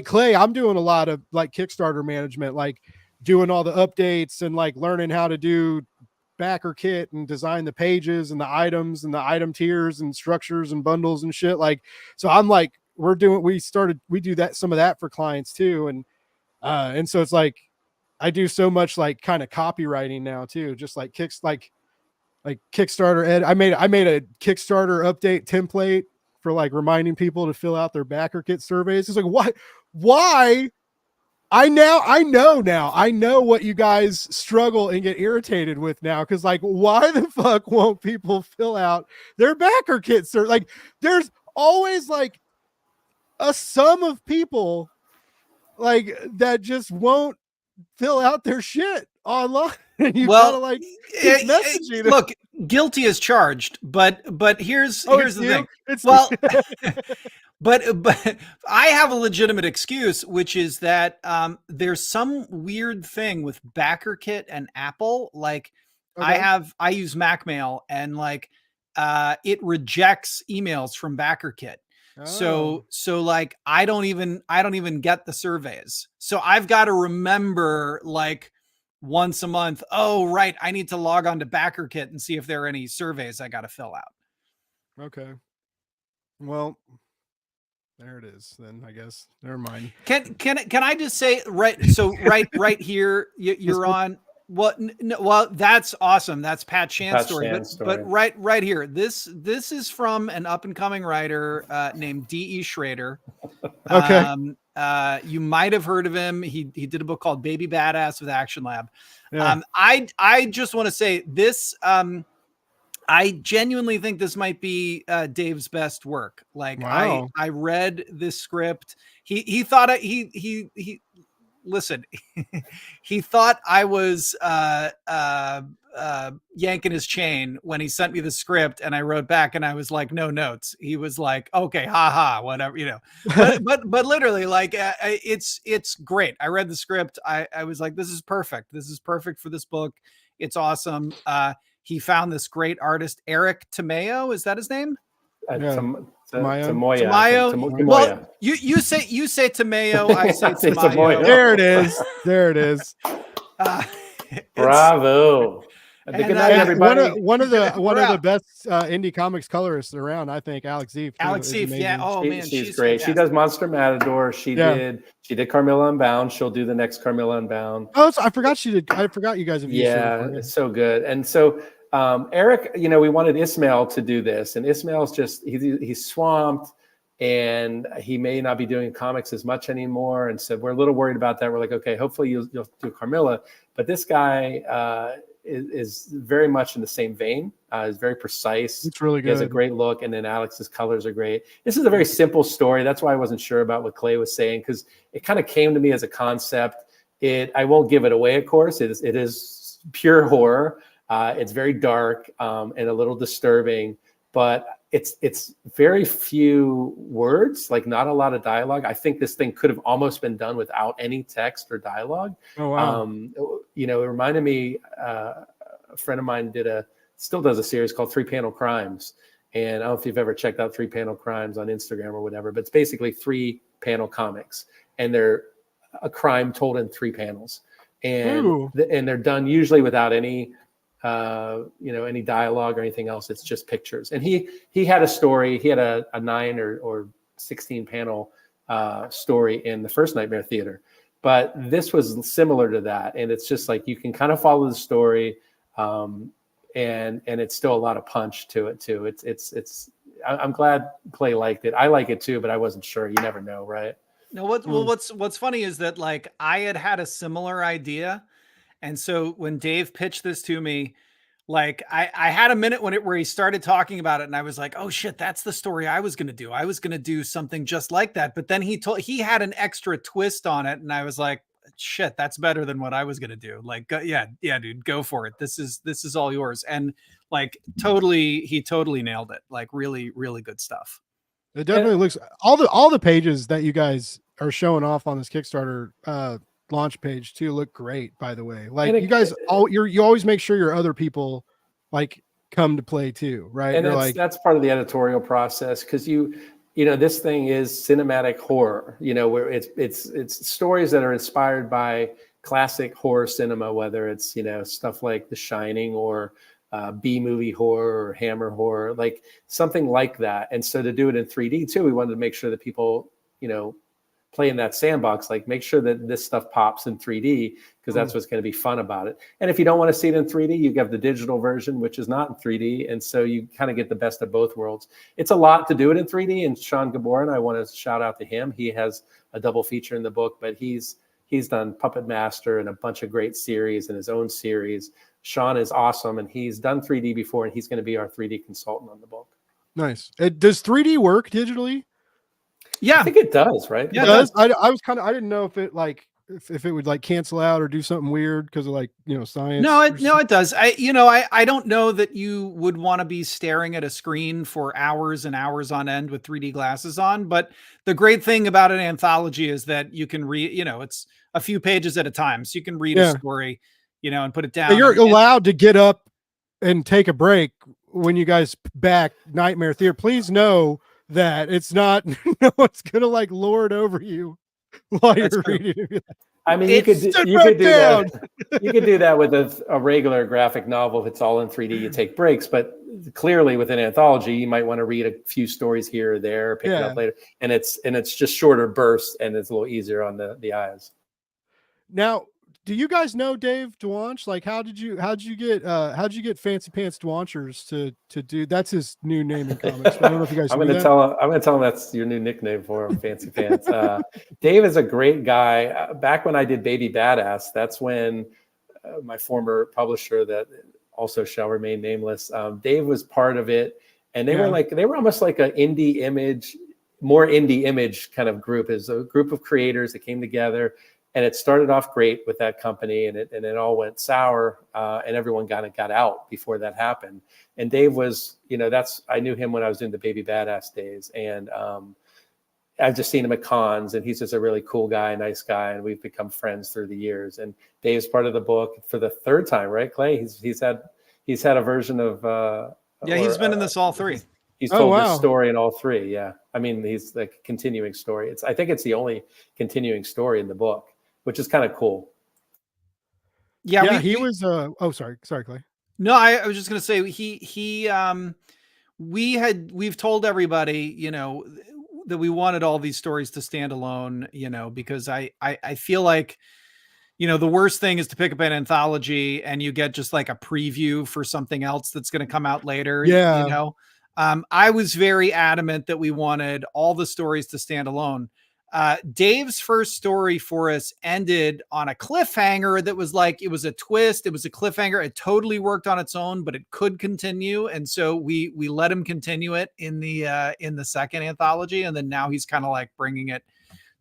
Clay, I'm doing a lot of like Kickstarter management, like doing all the updates and like learning how to do backer kit and design the pages and the items and the item tiers and structures and bundles and shit. Like, so I'm like, we do that, some of that for clients too. And so it's like, I do so much like kind of copywriting now too, just like Kickstarter ed. I made a Kickstarter update template for like reminding people to fill out their backer kit surveys. It's like, why? I know what you guys struggle and get irritated with now. Cause like, why the fuck won't people fill out their backer kit like there's always like a sum of people like that just won't fill out their shit online. And you gotta like keep messaging them. Look, guilty as charged, but here's the thing. But I have a legitimate excuse, which is that there's some weird thing with BackerKit and Apple. Like, okay. I use MacMail, and like it rejects emails from BackerKit. Oh. So like I don't even get the surveys. So I've got to remember like once a month, oh right, I need to log on to BackerKit and see if there are any surveys I got to fill out. Okay. Well, there it is. Then I guess never mind. Can I just say right here you're on. Well, that's awesome. That's Pat Shan's story. But right here, this is from an up and coming writer named D.E. Schrader. Okay. You might have heard of him. He did a book called Baby Badass with Action Lab. Yeah. I just want to say this. I genuinely think this might be Dave's best work. Like, wow. I read this script. He thought he listen, he thought I was yanking his chain when he sent me the script, and I wrote back and I was like, no notes. He was like, okay, haha, whatever, you know. But literally, like, it's great. I read the script. I was like, this is perfect. This is perfect for this book. It's awesome. He found this great artist, Eric Tamayo. Is that his name? Tamayo. Well, you say Tamayo. I say Tamayo. There it is. There it is. Bravo. Good night, everybody. One of the best indie comics colorists around, I think, Alex Zeef. Alex Zeef, yeah. Oh man, she's great. Fantastic. She does Monster Matador. She did Carmilla Unbound. She'll do the next Carmilla Unbound. Oh, I forgot she did. I forgot you guys have used her. It's so good. And so Eric, we wanted Ismail to do this, and Ismail's just he's swamped, and he may not be doing comics as much anymore. And so we're a little worried about that. We're like, okay, hopefully you'll do Carmilla, but this guy is very much in the same vein. Is very precise. It's really good. He has a great look, and then Alex's colors are great. This is a very simple story. That's why I wasn't sure about what Clay was saying, because it kind of came to me as a concept. I won't give it away, of course. It is pure horror. It's very dark and a little disturbing, but it's very few words, like not a lot of dialogue. I think this thing could have almost been done without any text or dialogue. Oh, wow. It reminded me, a friend of mine still does a series called 3-Panel Crimes. And I don't know if you've ever checked out 3-Panel Crimes on Instagram or whatever, but it's basically 3-panel comics, and they're a crime told in 3 panels. And they're done usually without any any dialogue or anything else. It's just pictures. And he had a story. He had a 9 or 16 panel story in the first Nightmare Theater, but this was similar to that. And it's just like, you can kind of follow the story, and it's still a lot of punch to it too. I'm glad Clay liked it. I like it too, but I wasn't sure. You never know, right? No, what's funny is that, like, I had a similar idea. And so when Dave pitched this to me, like, I had a minute where he started talking about it, and I was like, oh shit, that's the story I was going to do. I was going to do something just like that. But then he had an extra twist on it, and I was like, shit, that's better than what I was going to do. Like, yeah, dude, go for it. This is all yours. And like, he totally nailed it. Like, really, really good stuff. It definitely looks, all the pages that you guys are showing off on this Kickstarter launch page too look great, by the way. Like, you guys you always make sure your other people like come to play too, right? And that's part of the editorial process, because this thing is cinematic horror, where it's stories that are inspired by classic horror cinema, whether it's stuff like The Shining or B-movie horror or Hammer horror, like something like that. And so to do it in 3D too, we wanted to make sure that people play in that sandbox, like make sure that this stuff pops in 3D, because that's what's going to be fun about it. And if you don't want to see it in 3D, you have the digital version, which is not in 3D. And so you kind of get the best of both worlds. It's a lot to do it in 3D. And Sean Gaborin, I want to shout out to him. He has a double feature in the book, but he's done Puppet Master and a bunch of great series and his own series. Sean is awesome, and he's done 3D before, and he's going to be our 3D consultant on the book. Nice. Does 3D work digitally? Yeah, I think it does, right? Yeah, it does. I didn't know if it if it would like cancel out or do something weird because of science. No, it does. I don't know that you would want to be staring at a screen for hours and hours on end with 3D glasses on. But the great thing about an anthology is that you can read. It's a few pages at a time, so you can read a story, and put it down. You're allowed to get up and take a break when you guys back Nightmare Theater. Please know that it's not no one's gonna like lord over you while you're reading. I mean, you could do that. You could do that with a regular graphic novel. If it's all in 3D, you take breaks. But clearly, with an anthology, you might want to read a few stories here or there, pick it up later, and it's just shorter bursts, and it's a little easier on the eyes. Now, do you guys know Dave Dwanch? Like, how'd you get Fancy Pants Dwanchers to do? That's his new name in comics. I don't know if you guys. I'm gonna tell him that's your new nickname for him, Fancy Pants. Dave is a great guy. Back when I did Baby Badass, that's when my former publisher, that also shall remain nameless, Dave was part of it, and they were almost like an more indie image kind of group. Is a group of creators that came together. And it started off great with that company, and it all went sour, and everyone got out before that happened. And Dave was, I knew him when I was doing the Baby Badass days, and I've just seen him at cons, and he's just a really cool guy, nice guy, and we've become friends through the years. And Dave's part of the book for the third time, right, Clay? He's had a version of he's been in this all three. He's told this story in all three. Yeah, I mean, he's like a continuing story. I think it's the only continuing story in the book, which is kind of cool. Yeah, he was. Sorry, Clay. No, I was just going to say we've told everybody, that we wanted all these stories to stand alone, because I feel like, the worst thing is to pick up an anthology and you get just like a preview for something else that's going to come out later. Yeah. I was very adamant that we wanted all the stories to stand alone. Dave's first story for us ended on a cliffhanger that was like, it was a twist. It was a cliffhanger. It totally worked on its own, but it could continue. And so we let him continue it in the second anthology. And then now he's kind of like bringing it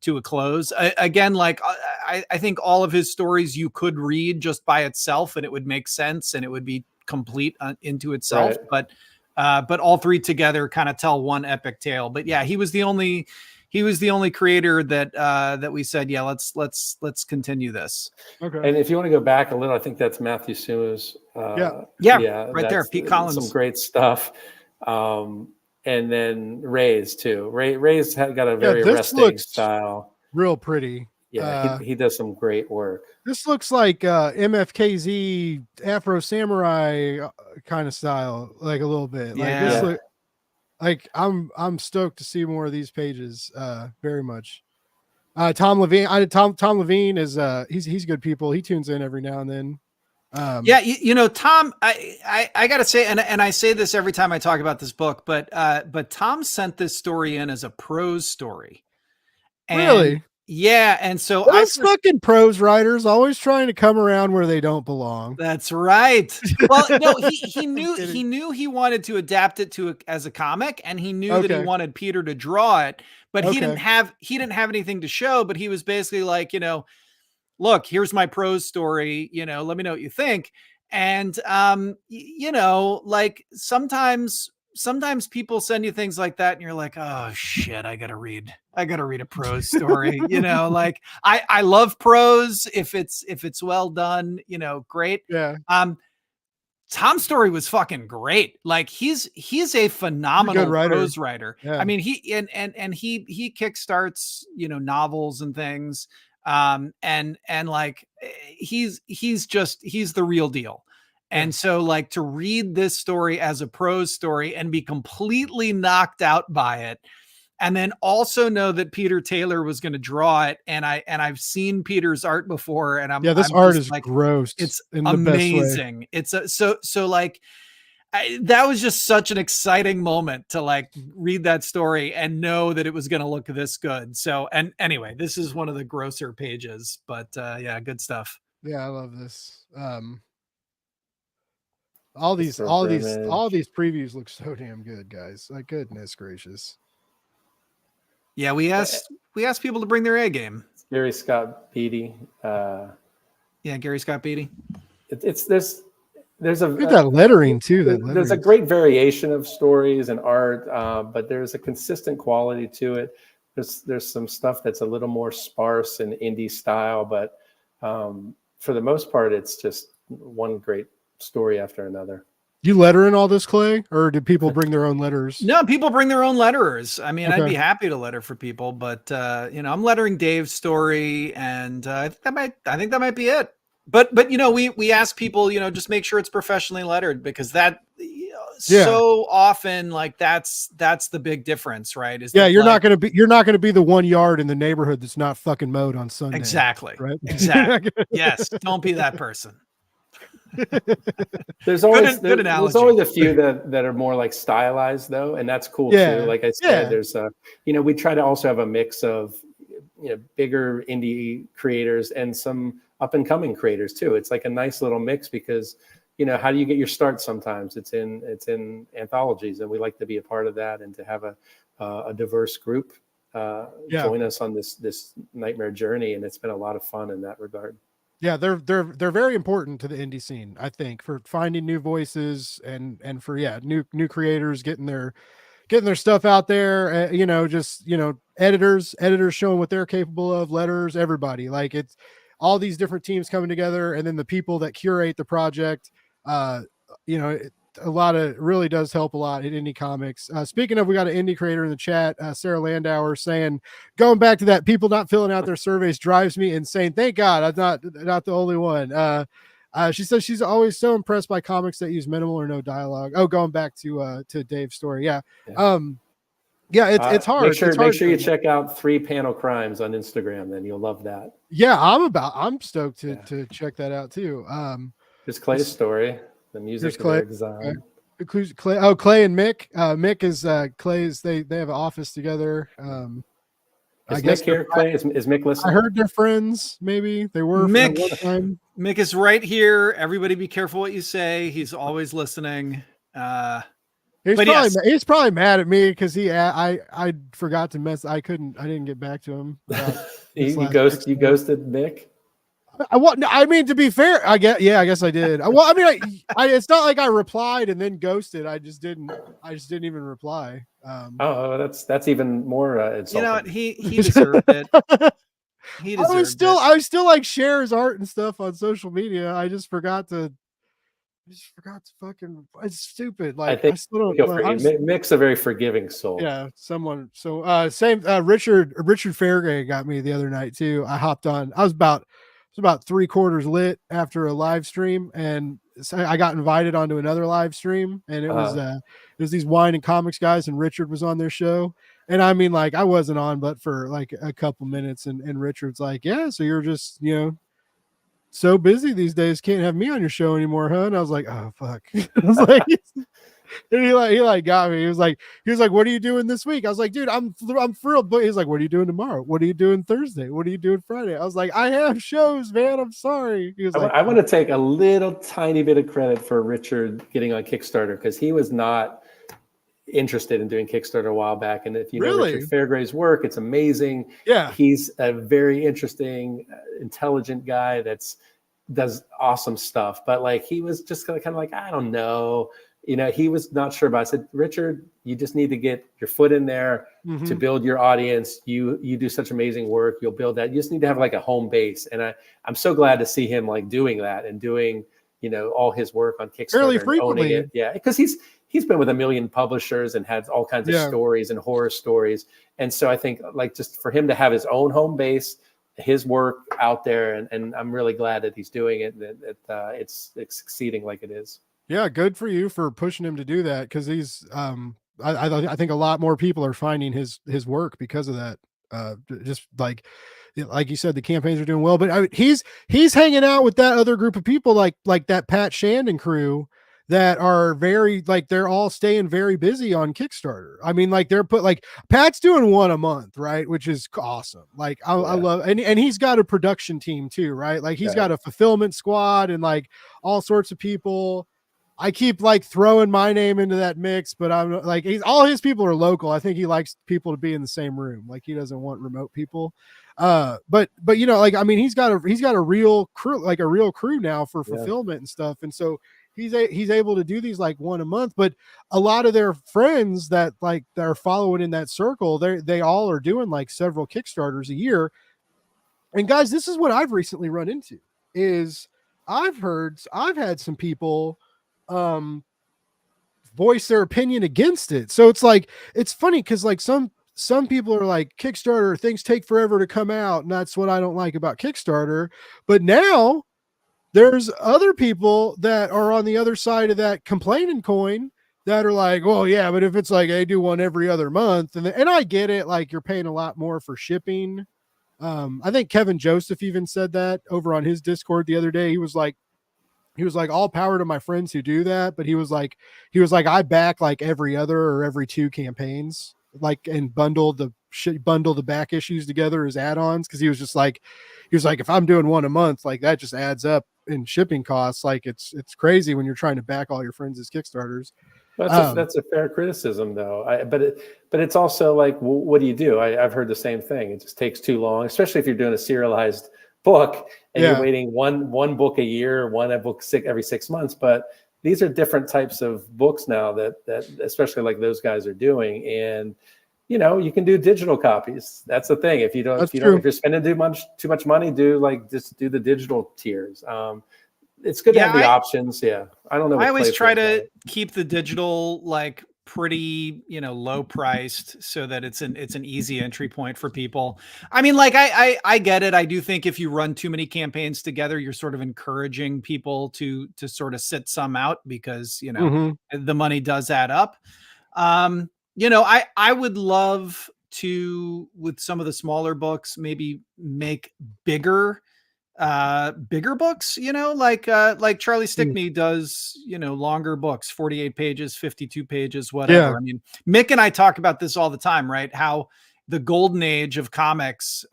to a close. Again, like I think all of his stories you could read just by itself and it would make sense and it would be complete into itself. Right. But all three together kind of tell one epic tale. But yeah, he was the only creator that we said, yeah, let's continue this. Okay. And if you want to go back a little, I think that's Matthew Suma's. Right there, Pete Collins. Some great stuff. And then Ray's too. Ray's got a very arresting style. Real pretty. Yeah, he does some great work. This looks like MFKZ Afro Samurai kind of style, like a little bit. Yeah. I'm stoked to see more of these pages. Very much. Tom Levine. Tom Levine is he's good people. He tunes in every now and then. Tom, I gotta say, and I say this every time I talk about this book, but Tom sent this story in as a prose story. And really? Yeah, and so those fucking prose writers always trying to come around where they don't belong. That's right. Well, no, he knew he wanted to adapt it as a comic, and he knew that he wanted Peter to draw it, but he didn't have anything to show. But he was basically like, look, here's my prose story. Let me know what you think. And like sometimes people send you things like that and you're like, oh shit, I gotta read a prose story. Like I love prose if it's well done, great. Yeah. Tom's story was fucking great. Like he's a phenomenal prose writer. Yeah. I mean, he kickstarts, novels and things. And like he's the real deal. And so like to read this story as a prose story and be completely knocked out by it. And then also know that Peter Taylor was going to draw it. And I've seen Peter's art before and this art is like, gross. It's amazing. It's so like, that was just such an exciting moment to like read that story and know that it was going to look this good. So, and anyway, this is one of the grosser pages, but yeah, good stuff. Yeah. I love this. All these previews look so damn good, guys. Like, goodness gracious. Yeah, we asked people to bring their A game. Gary Scott Beatty. Gary Scott Beatty. There's that lettering too. There's a great variation of stories and art, but there's a consistent quality to it. There's some stuff that's a little more sparse and indie style, but for the most part, it's just one great story after another. You lettering all this, Clay, or did people bring their own letters? No, people bring their own letterers. I mean, Okay. I'd be happy to letter for people, but I'm lettering Dave's story, and I think that might be it. But we ask people, just make sure it's professionally lettered, because that so often, like, that's the big difference, right? Is you're not gonna be the 1 yard in the neighborhood that's not fucking mowed on Sunday. Exactly. Right. Exactly. Yes. Don't be that person. There's always a few that are more like stylized though, and that's cool too. Like I said, there's we try to also have a mix of bigger indie creators and some up and coming creators too. It's like a nice little mix, because how do you get your start? Sometimes it's in anthologies, and we like to be a part of that, and to have a diverse group join us on this nightmare journey, and it's been a lot of fun in that regard. Yeah, they're very important to the indie scene, I think, for finding new voices and for new creators getting their stuff out there. Editors showing what they're capable of, letters, everybody. Like, it's all these different teams coming together, and then the people that curate the project. A lot of really does help a lot in indie comics. Speaking of, we got an indie creator in the chat, Sarah Landauer, saying, going back to that, people not filling out their surveys drives me insane. Thank God I'm not the only one. She says she's always so impressed by comics that use minimal or no dialogue. Oh, going back to Dave's story. Yeah. It's hard. Make sure you check out 3 Panel Crimes on Instagram. Then you'll love that. Yeah. I'm stoked to check that out too. There's Clay's story. The music design. Clay and Mick. Mick is Clay's. They have an office together. Is Mick here? Clay, is Mick listening? I heard they're friends. Maybe they were. Mick is right here. Everybody, be careful what you say. He's always listening. He's probably mad at me because I forgot to I didn't get back to him. You ghosted Mick. I mean, to be fair, I guess I did. Well, I mean, it's not like I replied and then ghosted. I just didn't even reply. That's even more insulting. You know what? He deserved it. I still like share his art and stuff on social media. I just forgot to fucking. It's stupid. Like, I still don't. Mick's a very forgiving soul. Yeah, someone. So same. Richard Fairgay got me the other night too. I hopped on. I was about 3/4 lit after a live stream, and so I got invited onto another live stream, and it was these wine and comics guys, and Richard was on their show. And I mean, like, I wasn't on but for like a couple minutes, and Richard's like, yeah, so you're just so busy these days, can't have me on your show anymore, huh? And I was like, oh fuck. I was like, and he got me. He was like, what are you doing this week? I was like, dude, I'm thrilled. But he's like, what are you doing tomorrow? What are you doing Thursday? What are you doing Friday? I was like, I have shows, man. I'm sorry. He was like, I want to take a little tiny bit of credit for Richard getting on Kickstarter, because he was not interested in doing Kickstarter a while back. And if you know Richard Fairgray's work, it's amazing. Yeah, he's a very interesting, intelligent guy does awesome stuff. But like, he was just kind of like, I don't know. He was not sure about it. I said, Richard, you just need to get your foot in there to build your audience. You do such amazing work. You'll build that. You just need to have like a home base. And I'm so glad to see him like doing that and doing, all his work on Kickstarter. Fairly frequently. Owning it. Yeah. Because he's been with a million publishers and had all kinds of stories and horror stories. And so I think, like, just for him to have his own home base, his work out there, and I'm really glad that he's doing it, and that it's succeeding like it is. Yeah, good for you for pushing him to do that, because he's I think a lot more people are finding his work because of that. Just like you said, the campaigns are doing well, but he's hanging out with that other group of people, like that Pat Shandon crew, that are very, like, they're all staying very busy on Kickstarter. I mean, like, Pat's doing one a month, right? Which is awesome. Like, I love, and he's got a production team too, right? Like, he's got a fulfillment squad and like all sorts of people. I keep like throwing my name into that mix, but I'm like, all his people are local. I think he likes people to be in the same room. Like, he doesn't want remote people. But like, I mean, he's got a real crew, like a real crew now for fulfillment and stuff. And so he's able to do these like one a month, but a lot of their friends that are following in that circle, they all are doing like several Kickstarters a year. And guys, this is what I've recently run into is I've had some people voice their opinion against it. So it's like, it's funny because like some people are like, Kickstarter, things take forever to come out, and that's what I don't like about Kickstarter. But now there's other people that are on the other side of that complaining coin that are like, well, yeah, but if it's like they do one every other month, and I get it, like you're paying a lot more for shipping. I think Kevin Joseph even said that over on his Discord the other day. He was like, all power to my friends who do that, but he was like, I back like every other or every two campaigns, like, and bundle the back issues together as add-ons, because he was like, if I'm doing one a month, like that just adds up in shipping costs. Like it's crazy when you're trying to back all your friends as Kickstarters. That's a fair criticism, though. But it's also like, what do you do? I've heard the same thing. It just takes too long, especially if you're doing a serialized book and you're waiting one book a year, one a book every 6 months. But these are different types of books now that especially like those guys are doing. And you can do digital copies. That's the thing. If you're spending too much money, just do the digital tiers. It's good to have the options. Yeah. I don't know. I always try to keep the digital like pretty, low priced so that it's an easy entry point for people. I mean, like I get it. I do think if you run too many campaigns together, you're sort of encouraging people to sort of sit some out because, the money does add up. I would love to, with some of the smaller books, maybe make bigger books, like Charlie Stickney does, longer books, 48 pages, 52 pages, whatever. I mean, Mick and I talk about this all the time, right? How the golden age of comics,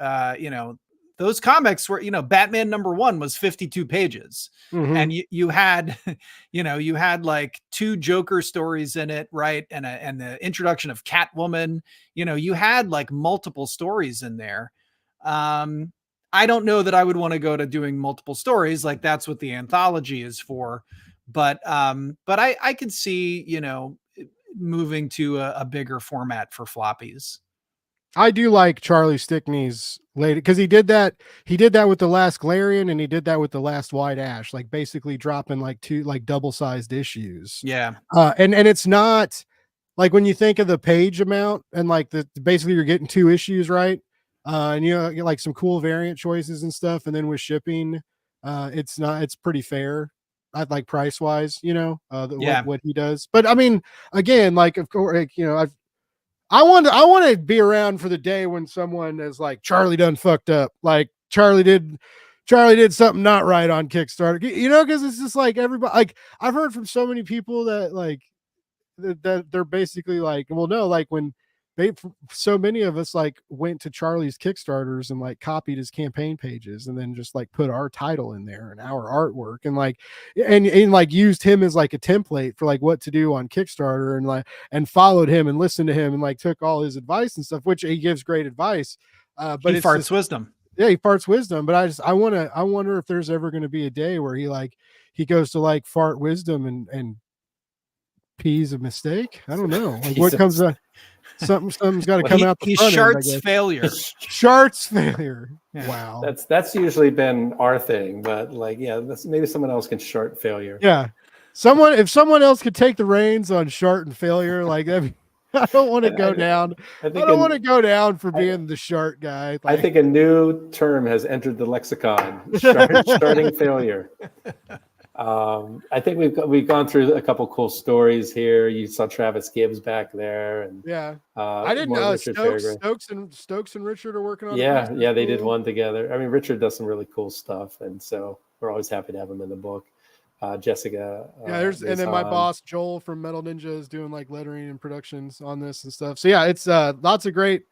those comics were, Batman #1 was 52 pages. And you had, you had like 2 Joker stories in it, right? And the introduction of Catwoman, you had like multiple stories in there. I don't know that I would want to go to doing multiple stories. Like that's what the anthology is for. But I could see, moving to a bigger format for floppies. I do like Charlie Stickney's later, because he did that with the last Galarian, and he did that with the last White Ash, like basically dropping like 2 like double-sized issues. Yeah. And it's not like, when you think of the page amount and like basically you're getting 2 issues, right? And get like some cool variant choices and stuff, and then with shipping, it's pretty fair. I'd like price wise, what he does. But I mean, again, like, of course, I want to be around for the day when someone is like, Charlie done fucked up. Like Charlie did something not right on Kickstarter, because it's just like everybody, like I've heard from so many people that like, that they're basically like, well, no, like when so many of us like went to Charlie's Kickstarters and like copied his campaign pages and then just like put our title in there and our artwork and like, and like used him as like a template for like what to do on Kickstarter, and like, and followed him and listened to him and like took all his advice and stuff, which he gives great advice. But he farts wisdom. Yeah, he farts wisdom. But I wonder if there's ever going to be a day where he goes to like fart wisdom and pees a mistake. I don't know. Like what comes up. Something's got to come out. He's Shart's failure. Shart's failure. Yeah. Wow. That's usually been our thing, but like, maybe someone else can Shart failure. Yeah. If someone else could take the reins on Shart and failure, like that, I don't want to go down. I don't want to go down for being the Shart guy. Like, I think a new term has entered the lexicon: Sharting failure. I think we've gone through a couple cool stories here. You saw Travis Gibbs back there, and I didn't know Stokes and Richard are working on. Yeah, they did one together. I mean, Richard does some really cool stuff, and so we're always happy to have him in the book. Jessica, and then my boss Joel from Metal Ninja is doing like lettering and productions on this and stuff. So yeah, it's lots of great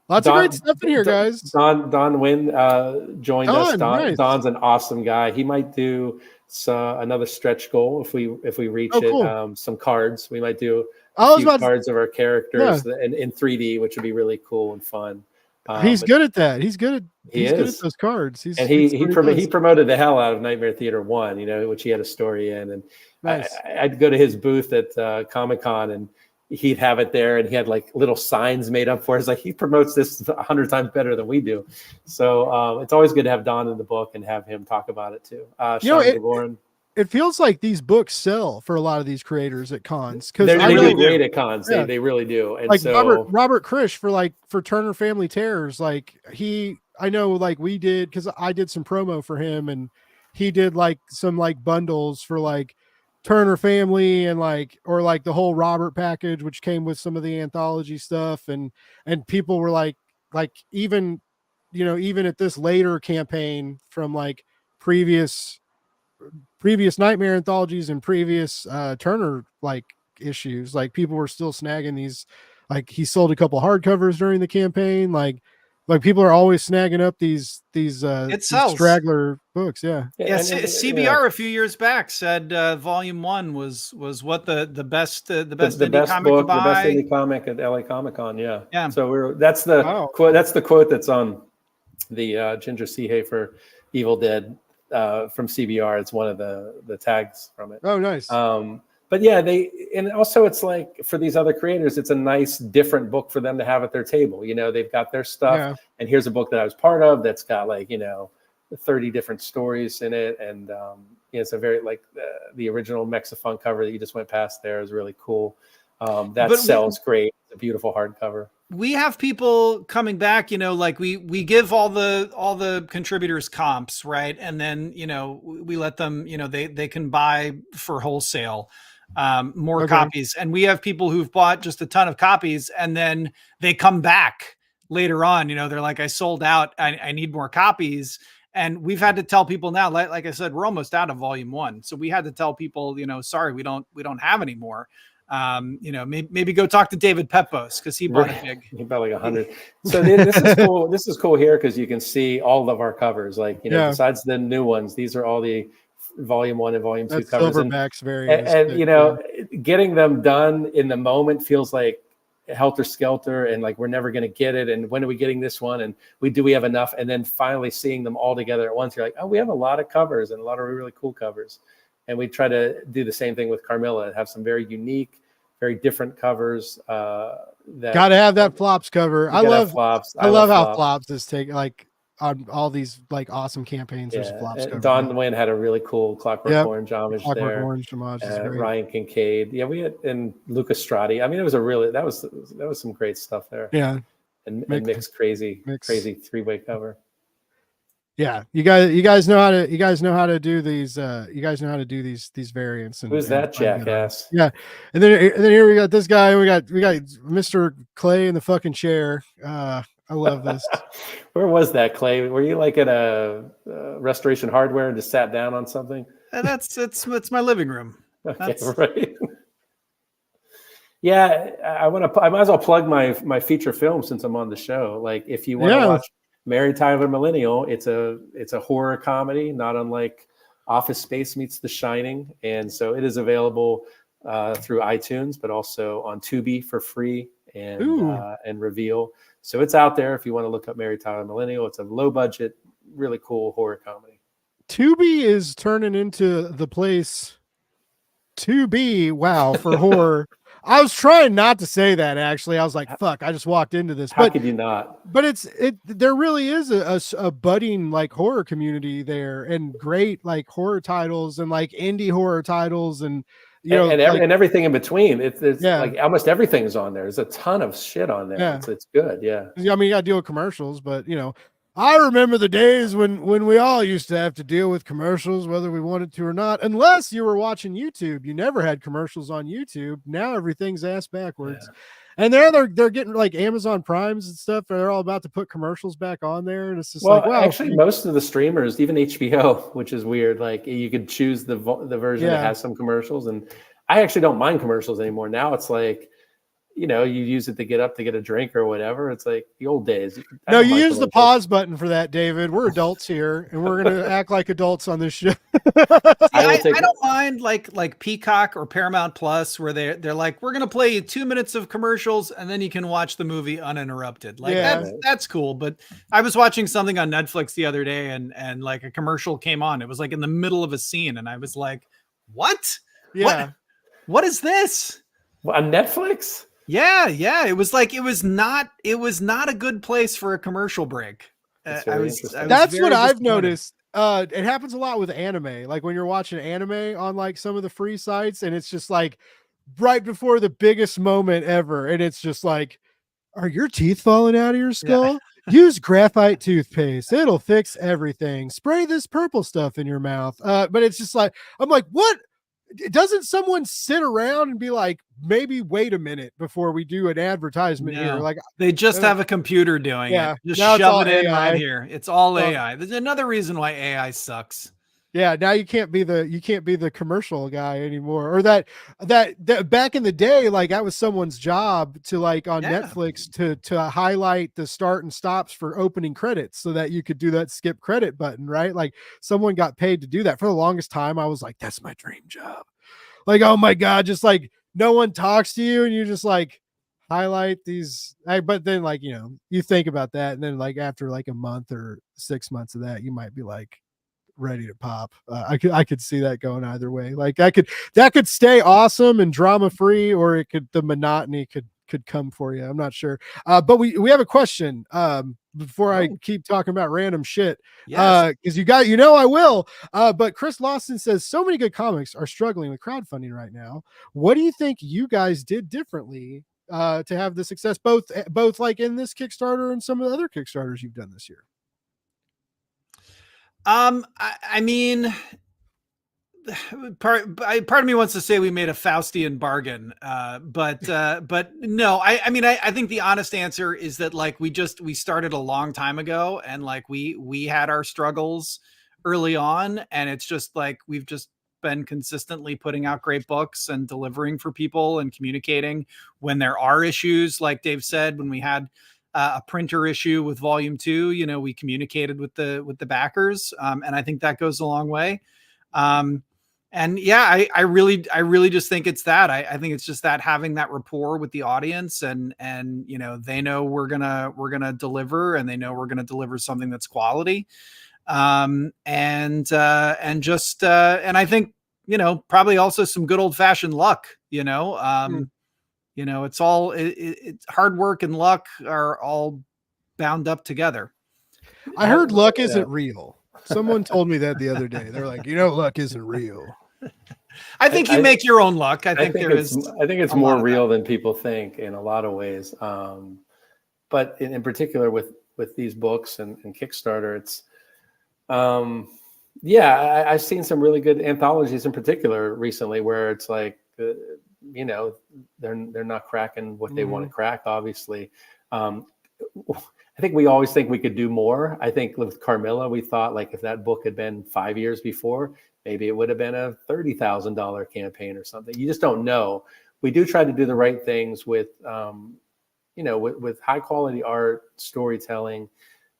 stuff in here, guys. Don Wynn joined us. Nice. Don's an awesome guy. He might do another stretch goal if we reach it. Cool. Some cards. We might do a few cards of our characters in 3D, which would be really cool and fun. He's good at that. He's good at those cards. He promoted the hell out of Nightmare Theater 1, which he had a story in. And nice. I'd go to his booth at Comic-Con, and he'd have it there, and he had like little signs made up for us. Like he promotes this 100 times better than we do. So it's always good to have Don in the book and have him talk about it too. it feels like these books sell for a lot of these creators at cons, because they really do great at cons. Yeah. They really do. And like so Robert Krish for Turner Family Terrors, like I know, like we did, because I did some promo for him, and he did like some like bundles for like Turner Family and like, or like the whole Robert package, which came with some of the anthology stuff, and people were like even, you know, even at this later campaign from like previous Nightmare anthologies and previous Turner like issues, like people were still snagging these. Like he sold a couple hardcovers during the campaign. Like people are always snagging up these it sells. straggler books. Yeah. CBR a few years back said volume 1 was what the best indie best comic book, to buy. the best indie comic at LA Comic Con. Yeah. So that's the Wow. quote. That's the quote that's on the Ginger Seahafer Evil Dead from CBR. It's one of the tags from it. Oh, nice. But yeah, and also it's like for these other creators, it's a nice different book for them to have at their table. You know, they've got their stuff, and here's a book that I was part of that's got like, you know, 30 different stories in it, and it's a very like the original Mexifunk cover that you just went past there is really cool. That sells great. It's a beautiful hardcover. We have people coming back, you know, like we give all the contributors comps, right? And then, you know, we let them, you know, they can buy for wholesale more copies. And we have people who've bought just a ton of copies, and then they come back later on, you know, they're like, I sold out, I need more copies. And we've had to tell people now, like I said, we're almost out of volume 1. So we had to tell people, you know, sorry, we don't have any more. You know, maybe go talk to David Pepos, because he bought a big. He bought like 100. So this is cool. This is cool here because you can see all of our covers. Like, you know, besides the new ones, these are all the volume 1 and volume 2 covers. Silverbacks variants. And you know, getting them done in the moment feels like helter skelter, and like we're never going to get it. And when are we getting this one? And we have enough? And then finally seeing them all together at once, you're like, oh, we have a lot of covers and a lot of really cool covers. And we try to do the same thing with Carmilla, have some very unique, very different covers. That gotta have that Flops cover. I love Flops. I love how Flops is taking like on all these like awesome campaigns. There's a Flops cover. Don Nguyen had a really cool Clockwork Orange homage there. Clockwork Orange homage is great. Ryan Kincaid. Yeah, we had, and Lucas Strati. I mean, it was that was some great stuff there. Yeah. And mixed crazy 3-way cover. Yeah, you guys know how to do these. You guys know how to do these variants. And, who's that jackass? Yeah, and then here we got this guy. We got Mr. Clay in the fucking chair. I love this. Where was that, Clay? Were you like at a Restoration Hardware and just sat down on something? It's my living room. Okay, right. Yeah, I might as well plug my feature film since I'm on the show. Like, if you want to watch Mary Tyler Millennial, it's a horror comedy, not unlike Office Space meets The Shining, and so it is available through iTunes, but also on Tubi for free and Reveal. So it's out there if you want to look up Mary Tyler Millennial. It's a low budget, really cool horror comedy. Tubi is turning into the place to be. Wow, for horror. I was trying not to say that, actually. I was like, fuck, I just walked into this. How could you not? But there really is a budding like horror community there, and great like horror titles and like indie horror titles, and and everything in between. It's like almost everything is on there. There's a ton of shit on there. Yeah. It's good. Yeah. I mean, you got to deal with commercials, but I remember the days when we all used to have to deal with commercials, whether we wanted to or not, unless you were watching YouTube. You never had commercials on YouTube. Now everything's ass backwards. Yeah. And they're getting like Amazon Primes and stuff. They're all about to put commercials back on there. And it's just actually most of the streamers, even HBO, which is weird. Like you could choose the version that has some commercials. And I actually don't mind commercials anymore. Now it's like, you use it to get up to get a drink or whatever. It's like the old days. No, you use the pause button for that, David. We're adults here, and we're going to act like adults on this show. I don't mind like Peacock or Paramount Plus, where they're like, we're going to play 2 minutes of commercials, and then you can watch the movie uninterrupted. Like that's cool. But I was watching something on Netflix the other day, and like a commercial came on. It was like in the middle of a scene, and I was like, what? Yeah. What is this? On Netflix? Yeah. It was not a good place for a commercial break. That's what I've noticed. It happens a lot with anime. Like when you're watching anime on like some of the free sites, and it's just like right before the biggest moment ever, and it's just like, are your teeth falling out of your skull? Use graphite toothpaste. It'll fix everything. Spray this purple stuff in your mouth. But it's just like, I'm like, what? Doesn't someone sit around and be like, maybe wait a minute before we do an advertisement here? Like they just have a computer doing it. Just now shove it in right AI. here. It's all AI. There's another reason why AI sucks. Yeah, now you can't be the commercial guy anymore. Or that back in the day, like that was someone's job to like on Netflix to highlight the start and stops for opening credits so that you could do that skip credit button, right? Like someone got paid to do that. For the longest time, I was like, that's my dream job. Like, oh my God, just like no one talks to you and you just like highlight these. But then like, you know, you think about that, and then like after like a month or 6 months of that, you might be like ready to pop. I could see that going either way. Like that could stay awesome and drama free, or the monotony could come for you. I'm not sure. But we have a question before I keep talking about random shit. Because I will. But Chris Lawson says so many good comics are struggling with crowdfunding right now. What do you think you guys did differently to have the success both like in this Kickstarter and some of the other Kickstarters you've done this year? I mean, part of me wants to say we made a Faustian bargain, but no, I mean, I think the honest answer is that like we started a long time ago, and like we had our struggles early on, and it's just like we've just been consistently putting out great books and delivering for people and communicating when there are issues. Like Dave said, when we had a printer issue with volume 2, you know, we communicated with the backers. And I think that goes a long way. And yeah, I really just think it's that. I think it's just that having that rapport with the audience, and you know, they know we're gonna deliver, and they know we're gonna deliver something that's quality. And I think, you know, probably also some good old fashioned luck, you know. You know, it's all it's hard work and luck are all bound up together. I heard luck isn't real. Someone told me that the other day. They're like, you know, luck isn't real. I think you make your own luck. I think it's more real than people think in a lot of ways. But in particular with these books and Kickstarter, it's I've seen some really good anthologies in particular recently where it's like, you know, they're not cracking what they want to crack, obviously. I think we always think we could do more. I think with Carmilla, we thought like if that book had been 5 years before, maybe it would have been a $30,000 campaign or something. You just don't know. We do try to do the right things with, you know, with high quality art, storytelling,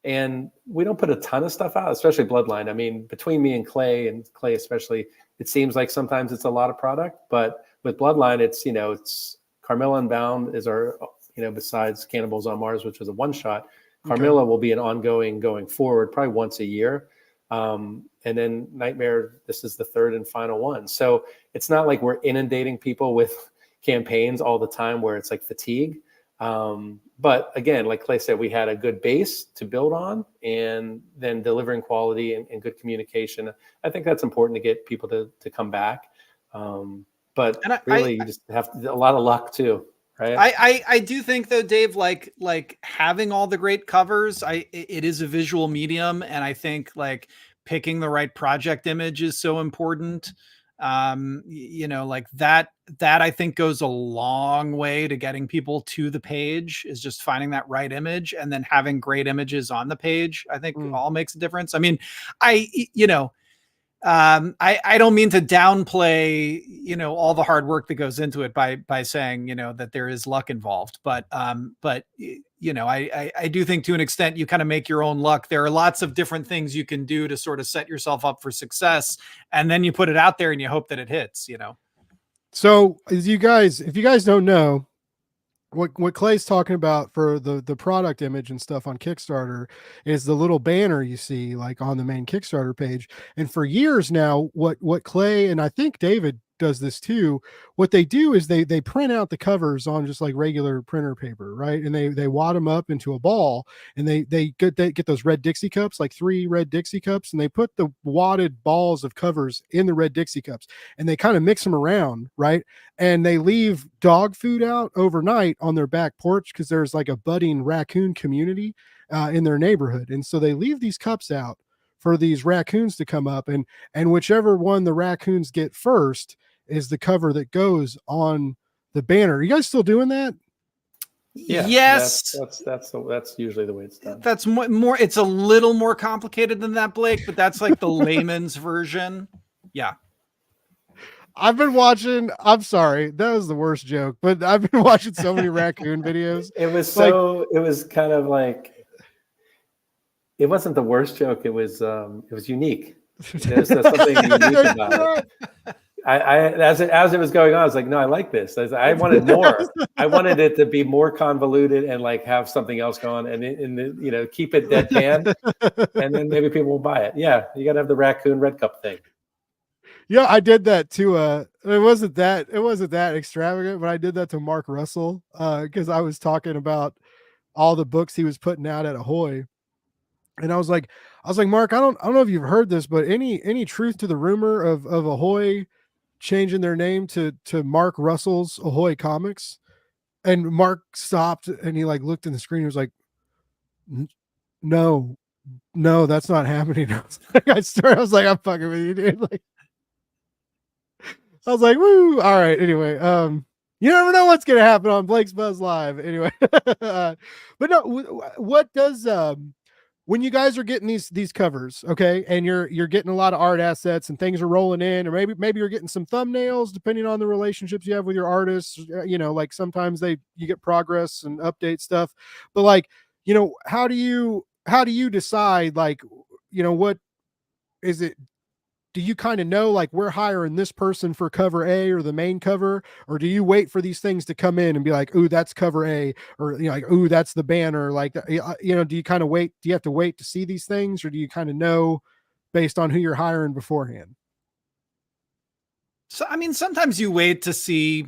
and we don't put a ton of stuff out, especially Bloodline. I mean, between me and Clay especially, it seems like sometimes it's a lot of product, but with Bloodline, it's, you know, it's Carmilla Unbound is our, you know, besides Cannibals on Mars, which was a one shot, Carmilla will be an ongoing going forward, probably once a year. And then Nightmare, this is the third and final one. So it's not like we're inundating people with campaigns all the time where it's like fatigue. But again, like Clay said, we had a good base to build on, and then delivering quality and good communication. I think that's important to get people to come back. But you just have a lot of luck too, right? I do think though, Dave, like having all the great covers, it is a visual medium, and I think like picking the right project image is so important. You know, like that I think goes a long way to getting people to the page, is just finding that right image, and then having great images on the page, I think all makes a difference. I mean, you know, I don't mean to downplay, you know, all the hard work that goes into it by saying, you know, that there is luck involved, but you know, I do think to an extent you kind of make your own luck. There are lots of different things you can do to sort of set yourself up for success, and then you put it out there and you hope that it hits, you know? So if you guys don't know, what Clay's talking about for the product image and stuff on Kickstarter is the little banner you see like on the main Kickstarter page. And for years now, what Clay and I think David does this too. What they do is they print out the covers on just like regular printer paper, right? And they wad them up into a ball, and they get those red Dixie cups, like 3 red Dixie cups, and they put the wadded balls of covers in the red Dixie cups, and they kind of mix them around, right? And they leave dog food out overnight on their back porch because there's like a budding raccoon community in their neighborhood, and so they leave these cups out for these raccoons to come up, and whichever one the raccoons get first is the cover that goes on the banner. Are you guys still doing that? Yeah, yes, that's usually the way it's done. That's more. It's a little more complicated than that, Blake, but that's like the layman's version. Yeah. I've been watching. I'm sorry, that was the worst joke, but I've been watching so many raccoon videos. It was kind of like, it wasn't the worst joke. It was unique. There's something unique about it. As it was going on, I was like, no, I like this. I wanted more. I wanted it to be more convoluted and like have something else going, and keep it deadpan, and then maybe people will buy it. Yeah, you got to have the raccoon red cup thing. Yeah, I did that too. It wasn't that extravagant, but I did that to Mark Russell because I was talking about all the books he was putting out at Ahoy. And I was like, Mark, I don't know if you've heard this, but any truth to the rumor of Ahoy changing their name to Mark Russell's Ahoy Comics? And Mark stopped and he like looked in the screen. He was like, no, that's not happening. I was like, I'm fucking with you, dude. Like, I was like, woo. All right. Anyway, you never know what's gonna happen on Blake's Buzz Live. Anyway, but no, what does when you guys are getting these covers, okay, and you're getting a lot of art assets and things are rolling in, or maybe you're getting some thumbnails depending on the relationships you have with your artists. Like sometimes you get progress and update stuff, but like, how do you decide, like, what is it? Do you kind of know, like, we're hiring this person for cover A or the main cover, or do you wait for these things to come in and be like, ooh, that's cover A, or like, ooh, that's the banner, like, do you kind of wait? Do you have to wait to see these things, or do you kind of know based on who you're hiring beforehand? So I mean, sometimes you wait to see,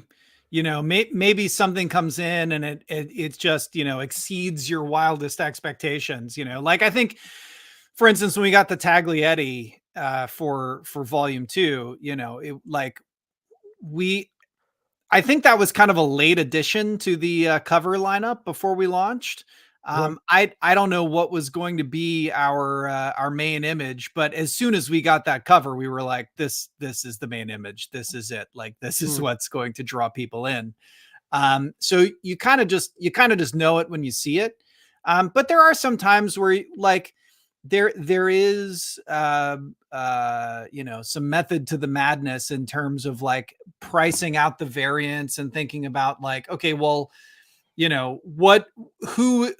maybe something comes in and it just exceeds your wildest expectations. Like I think, for instance, when we got the Taglietti for volume 2, I think that was kind of a late addition to the cover lineup before we launched. I don't know what was going to be our main image, but as soon as we got that cover, we were like, this is the main image. This is it. Like, this is what's going to draw people in. So you kind of just know it when you see it. But there are some times where like, there is some method to the madness in terms of like pricing out the variants and thinking about like, okay, well, who's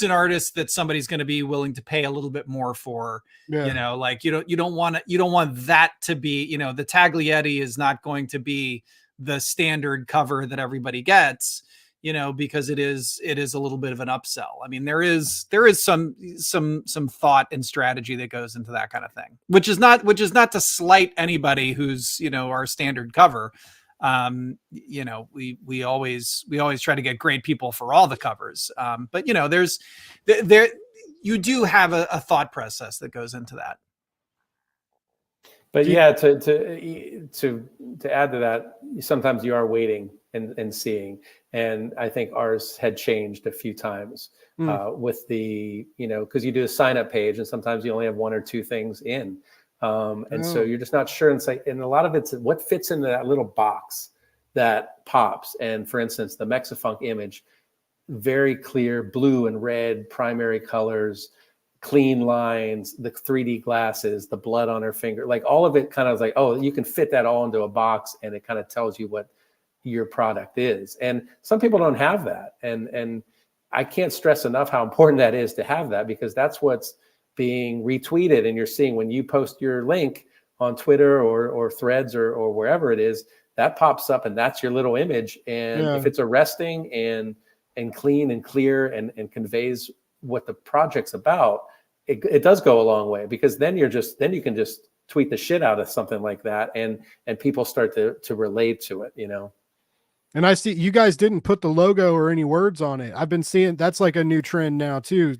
an artist that somebody's going to be willing to pay a little bit more for. Like you don't want that to be, the Taglietti is not going to be the standard cover that everybody gets, because it is a little bit of an upsell. I mean, there is some thought and strategy that goes into that kind of thing, which is not to slight anybody who's, our standard cover. We always try to get great people for all the covers. But you do have a thought process that goes into that. But yeah, to add to that, sometimes you are waiting and seeing. And I think ours had changed a few times with the, because you do a sign up page and sometimes you only have 1 or 2 things in. So you're just not sure. And a lot of it's what fits into that little box that pops. And for instance, the Mexifunk image, very clear blue and red primary colors, clean lines, the 3D glasses, the blood on her finger, like all of it kind of like, oh, you can fit that all into a box and it kind of tells you what your product is. And some people don't have that. And I can't stress enough how important that is to have that, because that's what's being retweeted. And you're seeing when you post your link on Twitter or Threads or wherever it is, that pops up and that's your little image. And if it's arresting and clean and clear and conveys what the project's about, it does go a long way, because then you can just tweet the shit out of something like that, and people start to relate to it, And I see you guys didn't put the logo or any words on it. I've been seeing that's like a new trend now too.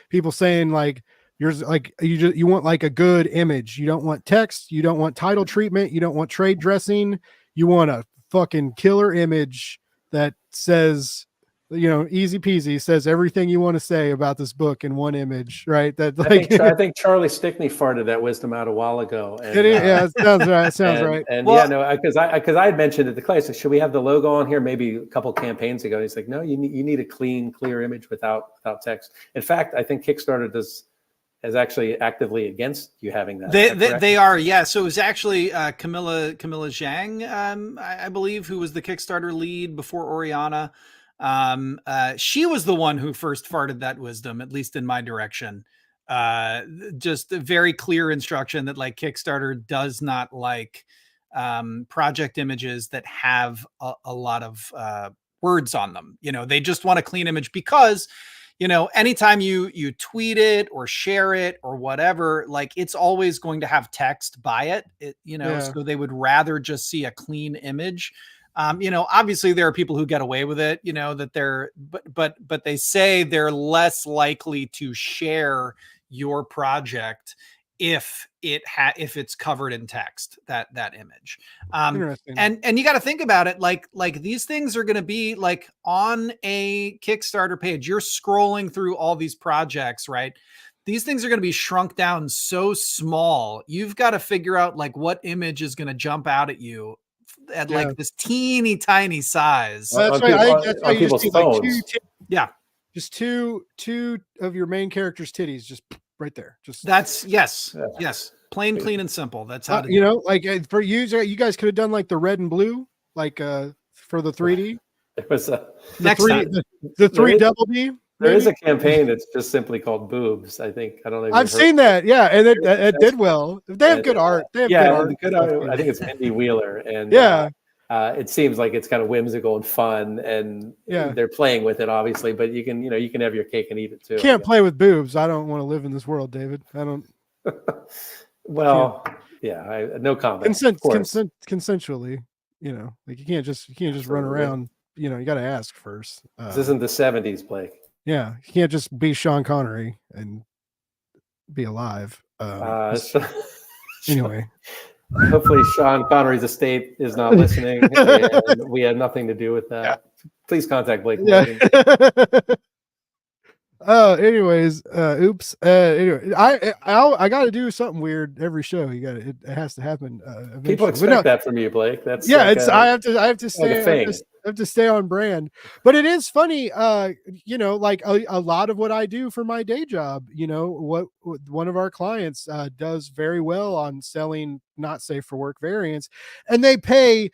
People saying like yours, like you want like a good image. You don't want text. You don't want title treatment. You don't want trade dressing. You want a fucking killer image that says, easy peasy, says everything you want to say about this book in one image, right? That like I think Charlie Stickney farted that wisdom out a while ago. And, it sounds right. It sounds right. And because I had mentioned it to Clay, so should we have the logo on here? Maybe a couple campaigns ago. He's like, no, you need a clean, clear image without text. In fact, I think Kickstarter is actually actively against you having that. They are, yeah. So it was actually Camilla Zhang, I believe, who was the Kickstarter lead before Oriana. She was the one who first farted that wisdom, at least in my direction. Just a very clear instruction that like Kickstarter does not like project images that have a lot of words on them. They just want a clean image because anytime you tweet it or share it or whatever, like it's always going to have text by it, so they would rather just see a clean image. Obviously there are people who get away with it, that they're, but they say they're less likely to share your project if it's covered in text, that image. And you got to think about it. Like these things are going to be like on a Kickstarter page, you're scrolling through all these projects, right? These things are going to be shrunk down so small. You've got to figure out like what image is going to jump out at you at like this teeny tiny size. Well, that's right. That's why you just need like just two of your main characters' titties, just right there. Just that's yes, plain, clean, and simple. That's how to like for you guys could have done like the red and blue, like for the 3D. It was the 3 double D. There is a campaign that's just simply called Boobs. I think I don't know. I've seen that, yeah, and it did well. They have good art. They have good art. I think it's Mindy Wheeler, and it seems like it's kind of whimsical and fun, and they're playing with it, obviously. But you can have your cake and eat it too. Can't play with boobs. I don't want to live in this world, David. I don't. Well, no comment. Consensually, like you can't just run around. You got to ask first. This isn't the 70s, Blake. Yeah, you can't just be Sean Connery and be alive. Anyway, hopefully Sean Connery's estate is not listening, and we had nothing to do with that. Yeah. Please contact Blake. Anyways, oops. Anyway, I got to do something weird every show. It has to happen. People expect that from you, Blake. That's I have to stay. I have to stay on brand. But it is funny, like a lot of what I do for my day job. What one of our clients does very well on selling not safe for work variants, and they pay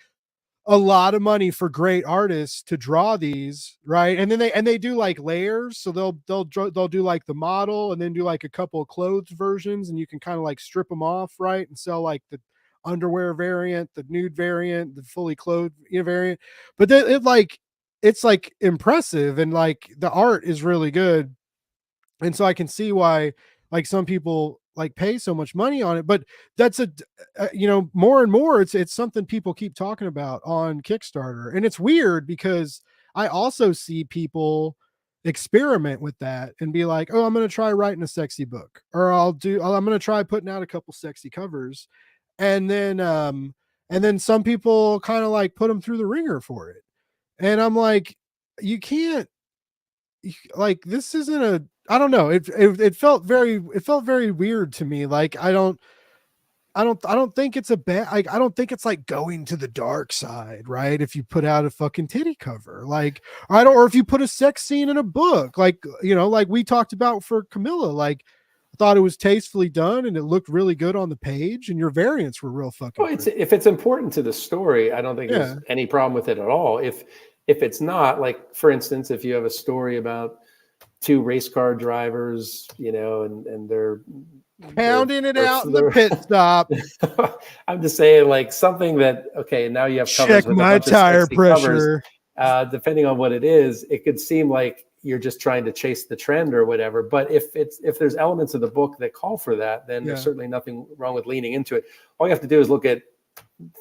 a lot of money for great artists to draw these, right? And then they do like layers, so they'll do like the model and then do like a couple of clothes versions, and you can kind of like strip them off, right, and sell like the underwear variant, the nude variant, the fully clothed variant. But it's like impressive, and like the art is really good, and so I can see why like some people like pay so much money on it. But that's more and more it's something people keep talking about on Kickstarter, and it's weird because I also see people experiment with that and be like, oh, I'm going to try writing a sexy book, or I'm going to try putting out a couple sexy covers, and then some people kind of like put them through the ringer for it, and I'm like, you can't, like, this isn't I don't know. It felt very weird to me. Like, I don't think it's a bad, like, I don't think it's like going to the dark side, right? If you put out a fucking titty cover, like, or if you put a sex scene in a book, like, like we talked about for Camilla, like, I thought it was tastefully done and it looked really good on the page, and your variants were real fucking. Well, if it's important to the story, I don't think there's any problem with it at all. If it's not, like, for instance, if you have a story about 2 race car drivers, and they're pounding it out in the pit stop. I'm just saying, like, something that, okay, now you have covers check with my tire pressure. Covers, depending on what it is, it could seem like you're just trying to chase the trend or whatever. But if there's elements of the book that call for that, then there's certainly nothing wrong with leaning into it. All you have to do is look at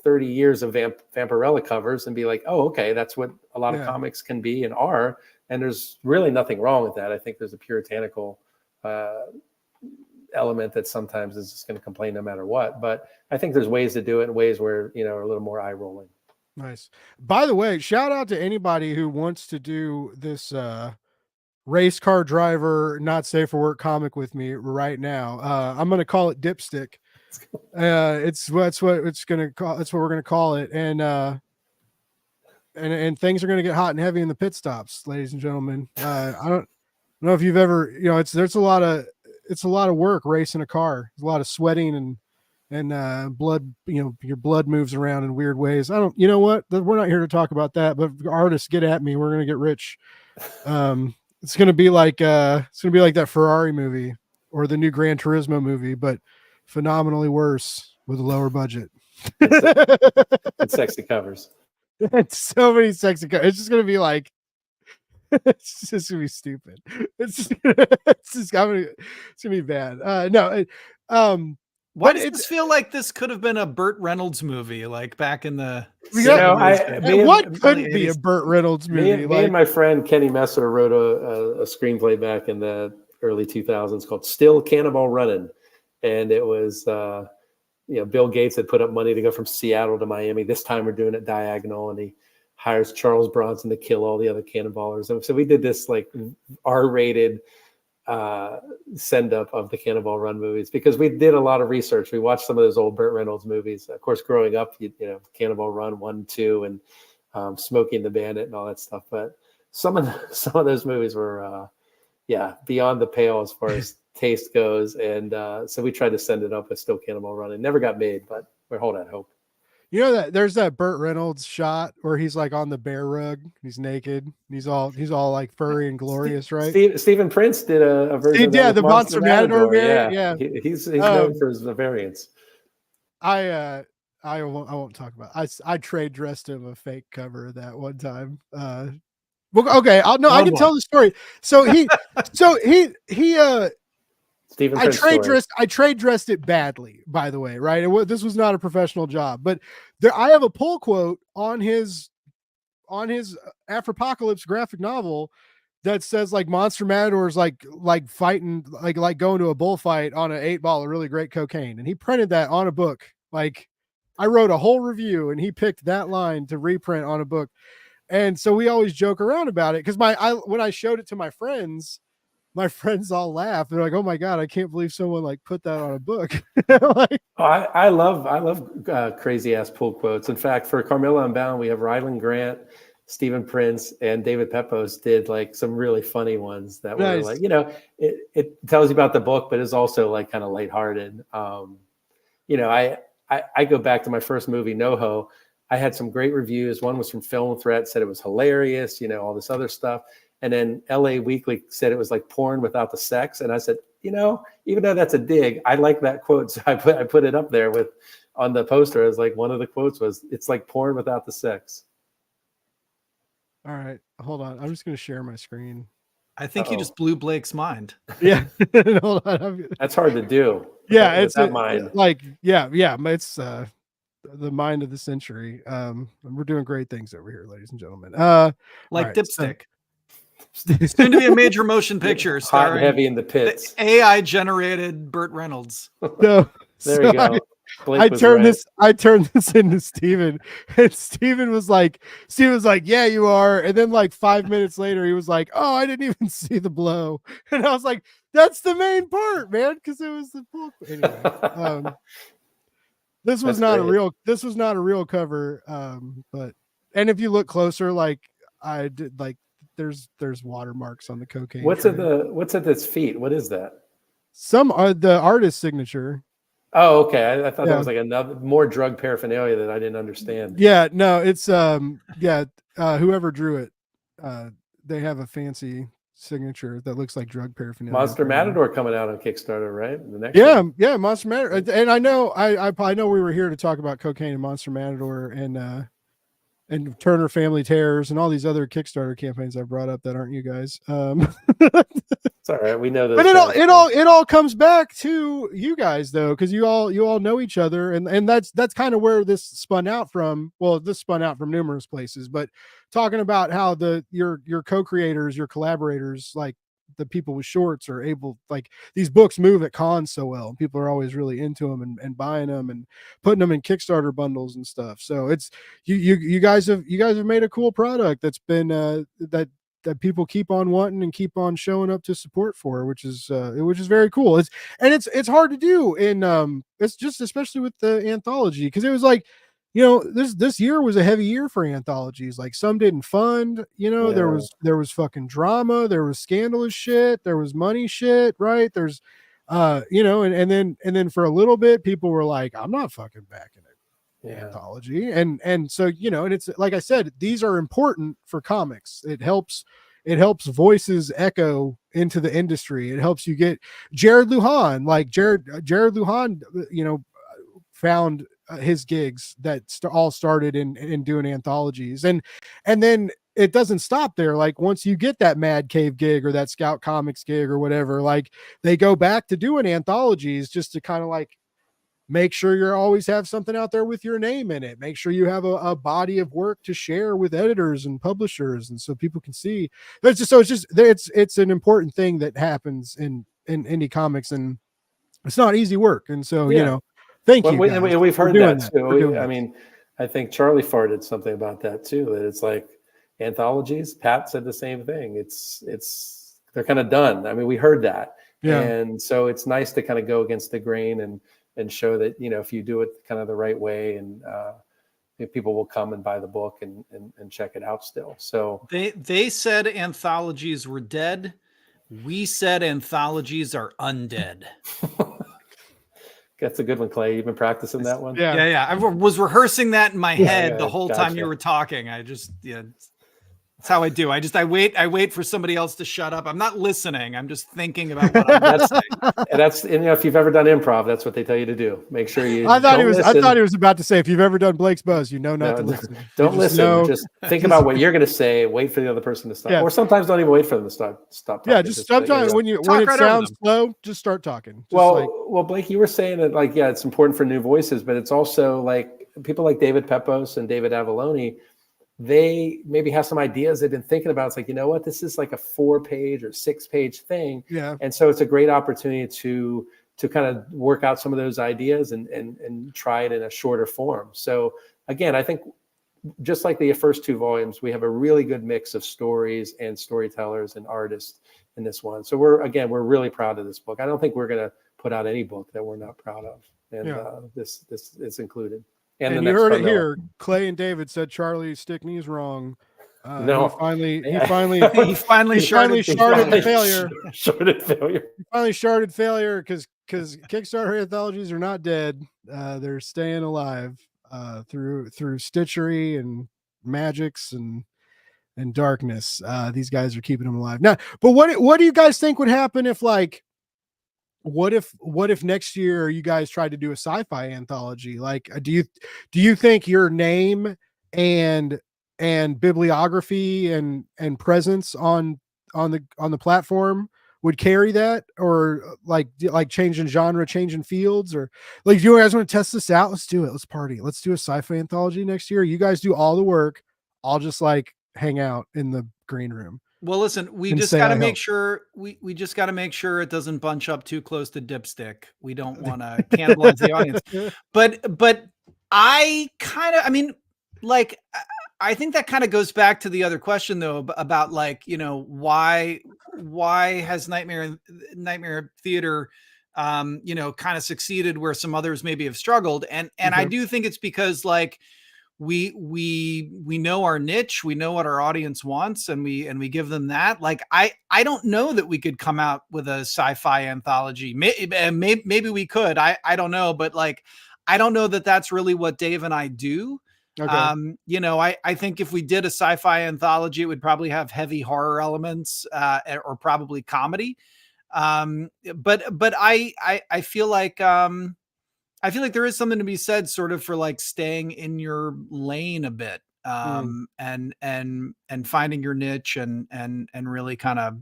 30 years of Vampirella covers and be like, oh, okay, that's what a lot of comics can be and are. And there's really nothing wrong with that. I think there's a puritanical element that sometimes is just going to complain no matter what. But I think there's ways to do it in ways where, are a little more eye rolling. Nice. By the way, shout out to anybody who wants to do this race car driver not safe for work comic with me right now. I'm going to call it Dipstick. That's what we're going to call it. And things are going to get hot and heavy in the pit stops, ladies and gentlemen. I don't know if you've ever, it's a lot of work racing a car. There's a lot of sweating and blood, your blood moves around in weird ways. We're not here to talk about that, but artists, get at me. We're going to get rich. It's going to be like that Ferrari movie or the new Gran Turismo movie, but phenomenally worse with a lower budget. And sexy covers. It's so many sexy covers. It's just going to be like, it's just going to be stupid. It's going to be bad. Why does this feel like this could have been a Burt Reynolds movie, like back in the? What couldn't be a Burt Reynolds movie? Me and my friend Kenny Messer wrote a screenplay back in the early 2000s called "Still Cannonball Running," and it was Bill Gates had put up money to go from Seattle to Miami. This time we're doing it diagonal, and he hires Charles Bronson to kill all the other cannonballers. And so we did this like R-rated send up of the Cannonball Run movies because we did a lot of research. We watched some of those old Burt Reynolds movies. Of course, growing up, Cannonball Run 1, 2, and Smokey and the Bandit and all that stuff. But some of those movies were, beyond the pale as far as taste goes. And so we tried to send it up with Still Cannonball Run. It never got made, but we're holding out hope. That there's that Burt Reynolds shot where he's like on the bear rug, he's naked, he's all like furry and glorious, right? Stephen Prince did a version. The Monster Matador variant. Yeah. He's known for his variants. I won't talk about it. I trade dressed him a fake cover that one time. Okay, I can tell the story. So I trade dressed it badly, by the way, right? This was not a professional job, but I have a pull quote on his Afropocalypse graphic novel that says like Monster Matador is like fighting, like going to a bullfight on an 8-ball of really great cocaine. And he printed that on a book. Like I wrote a whole review and he picked that line to reprint on a book. And so we always joke around about it. Cause when I showed it to my friends all laugh. They're like, "Oh my God, I can't believe someone like put that on a book." I love crazy ass pull quotes. In fact, for Carmilla Unbound, we have Ryland Grant, Stephen Prince, and David Pepos did like some really funny ones that were like, it tells you about the book, but is also like kind of lighthearted. I go back to my first movie, NoHo. I had some great reviews. One was from Film Threat, said it was hilarious, all this other stuff. And then LA Weekly said it was like porn without the sex. And I said, even though that's a dig, I like that quote. So I put it up there on the poster as like one of the quotes was, it's like porn without the sex. All right, hold on. I'm just going to share my screen. I think you just blew Blake's mind. Yeah. Hold on. That's hard to do. Yeah. It's that mind. It's the mind of the century. We're doing great things over here, ladies and gentlemen. Dipstick. It's going to be a major motion picture hot and heavy in the pits. AI generated Burt Reynolds. There you go. I turned this into Steven, and Steven was like, "Yeah, you are." And then like 5 minutes later, he was like, "Oh, I didn't even see the blow." And I was like, "That's the main part, man," because it was the book. Anyway, this was not a real cover. And if you look closer, like I did, like there's watermarks on the cocaine. What's at its feet? What is that? Some are the artist's signature. Oh, okay. I thought that was like another more drug paraphernalia that I didn't understand. Yeah, no, it's whoever drew it, they have a fancy signature that looks like drug paraphernalia. Monster Matador coming out on Kickstarter, right? The next one. Yeah, Monster Matador. And I know we were here to talk about cocaine and Monster Matador, and and Turner Family Terrors and all these other Kickstarter campaigns I brought up that aren't you guys. It's all right. We know those. But it all comes back to you guys though, because you all know each other, and that's kind of where this spun out from. Well, this spun out from numerous places, but talking about how your co-creators, your collaborators, like the people with shorts are able, like these books move at cons so well. People are always really into them and buying them and putting them in Kickstarter bundles and stuff. So it's you guys have made a cool product that's been that people keep on wanting and keep on showing up to support for, which is very cool. It's hard to do in it's just especially with the anthology, because it was like, this year was a heavy year for anthologies. Like some didn't fund, there was fucking drama, there was scandalous shit, there was money shit, right? There's and then for a little bit people were like, I'm not fucking backing it. Anthology, and so and it's like I said, these are important for comics. It helps voices echo into the industry. It helps you get Jared Lujan, like Jared Lujan, found his gigs that all started in doing anthologies, and then it doesn't stop there. Like once you get that Mad Cave gig or that Scout Comics gig or whatever, like they go back to doing anthologies just to kind of like make sure you always have something out there with your name in it. Make sure you have a body of work to share with editors and publishers, and so people can see. It's an important thing that happens in indie comics, and it's not easy work. And so thank you. We've heard that too. I mean, I think Charlie farted something about that too. That it's like anthologies. Pat said the same thing. It's they're kind of done. I mean, we heard that, and so it's nice to kind of go against the grain and show that, if you do it kind of the right way, and people will come and buy the book and check it out still. So they said anthologies were dead. We said anthologies are undead. That's a good one, Clay. You've been practicing that one? Yeah. I was rehearsing that in my head the whole time you were talking. I just, that's how I do. I wait for somebody else to shut up. I'm not listening. I'm just thinking about what I'm saying. And if you've ever done improv, that's what they tell you to do. Make sure you. I thought he was about to say, if you've ever done Blake's Buzz, not to listen. Don't listen. Just think about what you're going to say. Wait for the other person to stop, or sometimes don't even wait for them to stop talking. Yeah, just sometimes when it sounds slow, just start talking. Well, Blake, you were saying that it's important for new voices, but it's also like people like David Pepos and David Avalone. They maybe have some ideas they've been thinking about. It's like, this is like a 4-page or 6-page thing. Yeah. And so it's a great opportunity to kind of work out some of those ideas and try it in a shorter form. So again, I think just like the first 2 volumes, we have a really good mix of stories and storytellers and artists in this one. So we're really proud of this book. I don't think we're going to put out any book that we're not proud of. And this is included. And you heard it here. Clay and David said Charlie Stickney's wrong. No, he finally sharded failure. Sharded failure. He finally sharded failure because Kickstarter anthologies are not dead. They're staying alive through stitchery and magics and darkness. These guys are keeping them alive now. But what do you guys think would happen if what if next year you guys tried to do a sci-fi anthology? Like, do you think your name and bibliography and presence on the platform would carry that, or like changing genre, changing fields, or like, do you guys want to test this out? Let's do it. Let's party. Let's do a sci-fi anthology next year. You guys do all the work. I'll just hang out in the green room. Well, listen, we just got to make sure we just got to make sure it doesn't bunch up too close to Dipstick. We don't want to cannibalize the audience. But I think that kind of goes back to the other question though, about why has Nightmare Theater kind of succeeded where some others maybe have struggled, and I do think it's because we know our niche, we know what our audience wants, and we give them that. I don't know that we could come out with a sci-fi anthology. Maybe we could. I don't know, but I don't know that that's really what Dave and I do. Okay. I think if we did a sci-fi anthology, it would probably have heavy horror elements, or probably comedy. But I feel like there is something to be said sort of for staying in your lane a bit. and finding your niche and really kind of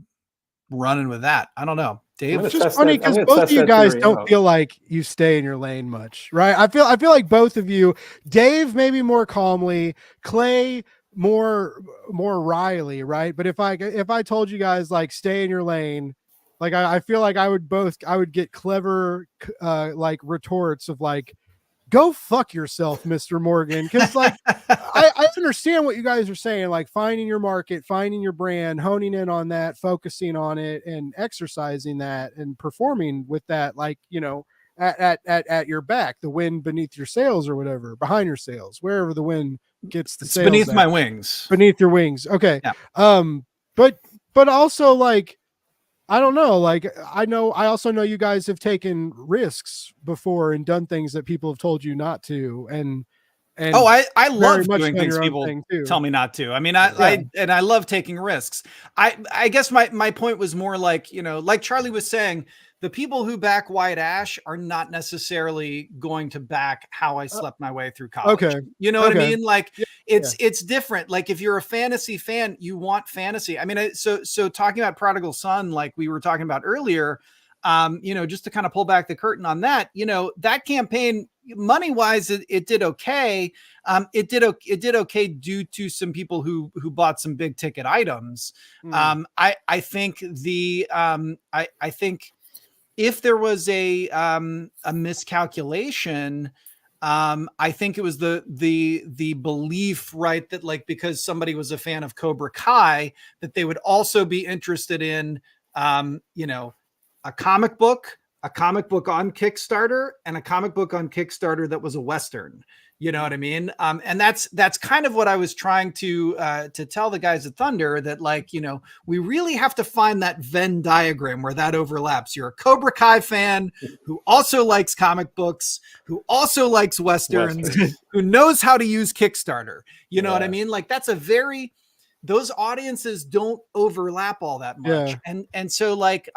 running with that. I don't know, Dave. It's just funny because both of you guys don't feel like you stay in your lane much, right? I feel like both of you, Dave maybe more calmly, Clay more wryly, right? But if I told you guys like stay in your lane, like I feel like I would get clever like retorts of like, go fuck yourself, Mr. Morgan. Because like I understand what you guys are saying, like finding your market, finding your brand, honing in on that, focusing on it, and exercising that and performing with that, like, you know, at your back, the wind beneath your sails or whatever, behind your sails, wherever the wind gets the sails. Beneath my wings. Beneath your wings. Okay. Yeah. But also like, I don't know. Like, I also know you guys have taken risks before and done things that people have told you not to. And I love doing things people tell me not to. I mean, I love taking risks. I guess my point was more like, you know, like Charlie was saying, the people who back White Ash are not necessarily going to back How I Slept My Way Through College. Okay. You know what I mean? Like it's different. Like if you're a fantasy fan, you want fantasy. I mean, so talking about Prodigal Son, like we were talking about earlier, you know, just to kind of pull back the curtain on that, you know, that campaign money wise, it did okay. It did okay due to some people who bought some big ticket items. I think I think if there was a miscalculation, I think it was the belief, right, that like because somebody was a fan of Cobra Kai, that they would also be interested in, you know, a comic book on Kickstarter, and a comic book on Kickstarter that was a Western. You know what I mean? And that's kind of what I was trying to tell the guys at Thunder, that like, you know, we really have to find that Venn diagram where that overlaps. You're a Cobra Kai fan who also likes comic books, who also likes Westerns, who knows how to use Kickstarter. You know what I mean? Like those audiences don't overlap all that much. Yeah. And so like,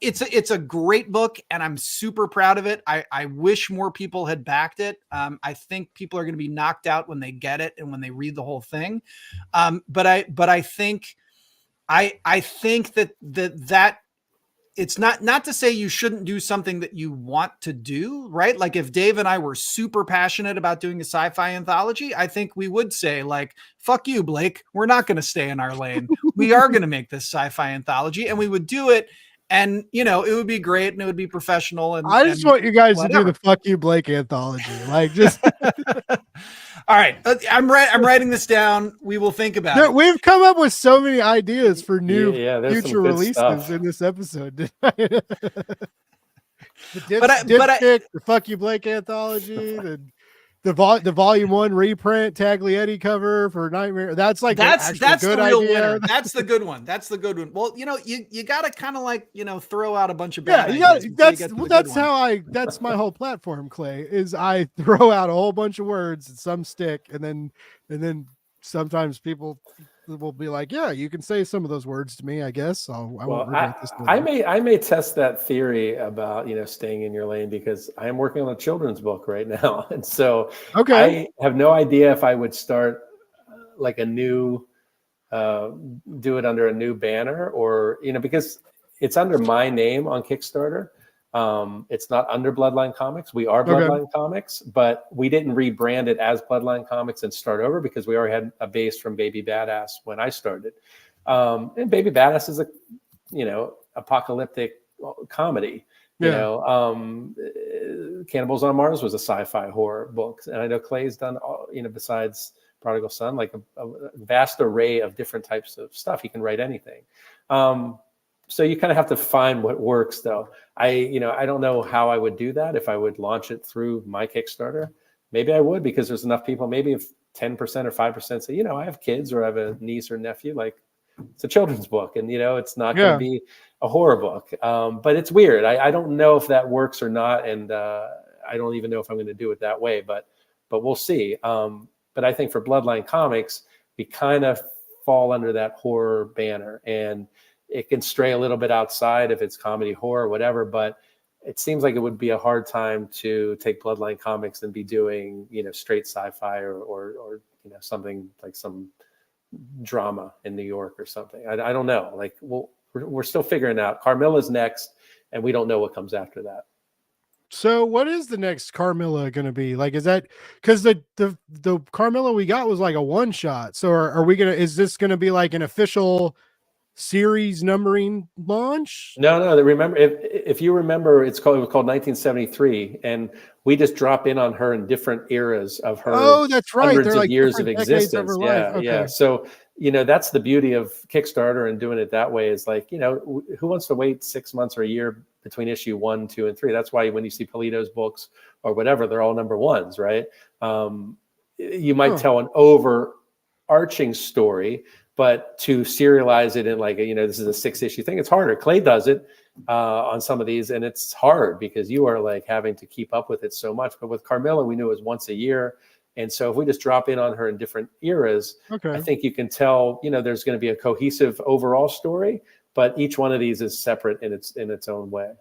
it's a great book and I'm super proud of it. I wish more people had backed it. I think people are going to be knocked out when they get it and when they read the whole thing. But I think that it's not to say you shouldn't do something that you want to do, right? Like if Dave and I were super passionate about doing a sci-fi anthology, I think we would say like, fuck you, Blake. We're not going to stay in our lane. We are going to make this sci-fi anthology, and we would do it. And, you know, it would be great and it would be professional. And I just want you guys to do the fuck you, Blake anthology. Like just, all right. I'm writing this down. We will think about it. We've come up with so many ideas for new future releases stuff in this episode. The fuck you, Blake anthology, the volume 1 reprint Taglietti cover for Nightmare. That's like that's good the real idea. winner. That's the good one. That's the good one. Well, you know, you got to kind of like, you know, throw out a bunch of bad ideas. That's my whole platform, Clay, is I throw out a whole bunch of words and some stick, and then sometimes people will be like, yeah, you can say some of those words to me, I guess. I won't regret this. I may test that theory about, you know, staying in your lane, because I am working on a children's book right now. And so I have no idea if I would start like a new, do it under a new banner, or, you know, because it's under my name on Kickstarter. It's not under Bloodline Comics. We are Bloodline Comics, but we didn't rebrand it as Bloodline Comics and start over because we already had a base from Baby Badass when I started. And Baby Badass is a, you know, apocalyptic comedy. You know, Cannibals on Mars was a sci-fi horror book. And I know Clay's done, you know, besides Prodigal Son, like a vast array of different types of stuff. He can write anything. So you kind of have to find what works, though. I don't know how I would do that, if I would launch it through my Kickstarter. Maybe I would, because there's enough people. Maybe if 10% or 5% say, you know, I have kids or I have a niece or nephew, like it's a children's book, and, you know, it's not going to be a horror book. But it's weird. I don't know if that works or not, and I don't even know if I'm going to do it that way. But we'll see. But I think for Bloodline Comics, we kind of fall under that horror banner, and it can stray a little bit outside if it's comedy, horror, whatever, but it seems like it would be a hard time to take Bloodline Comics and be doing, you know, straight sci-fi or something like some drama in New York or something. I don't know. Like, we're still figuring out. Carmilla's next, and we don't know what comes after that. So what is the next Carmilla going to be? Like, is that because the Carmilla we got was like a one shot? So is this going to be like an official series numbering launch? No. Remember, if you remember, it was called 1973, and we just drop in on her in different eras of her. Oh, that's right. Hundreds They're of like years of existence. Of her life. Okay. Yeah. So that's the beauty of Kickstarter and doing it that way. Is like, who wants to wait 6 months or a year between issue 1, 2, and 3? That's why when you see Polito's books or whatever, they're all number ones, right? You might tell an overarching story, but to serialize it in like, this is a 6-issue thing, it's harder. Clay does it on some of these, and it's hard because you are like having to keep up with it so much. But with Carmilla, we knew it was once a year. And so if we just drop in on her in different eras, I think you can tell, there's going to be a cohesive overall story, but each one of these is separate in its own way.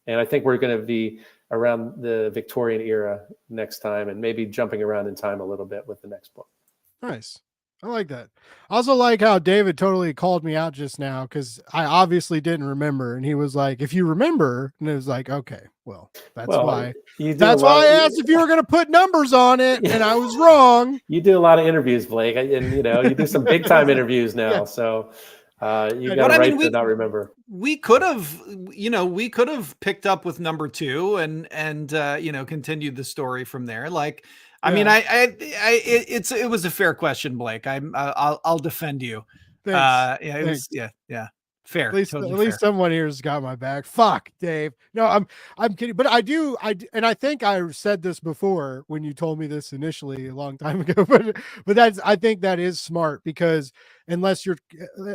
And I think we're going to be around the Victorian era next time, and maybe jumping around in time a little bit with the next book. Nice. I like that. I also like how David totally called me out just now, because I obviously didn't remember, and he was like, "If you remember," and it was like, "Okay, well, that's why." That's why I asked if you were going to put numbers on it, and I was wrong. You do a lot of interviews, Blake, and you do some big time interviews now. Yeah. So you got to not remember. We could have picked up with number 2 and continued the story from there. Like. I mean, it was a fair question, Blake. I'll defend you. Thanks. Fair. At least someone here's got my back. Fuck, Dave. No, I'm kidding. But I think I said this before when you told me this initially a long time ago. But I think that is smart, because unless you're,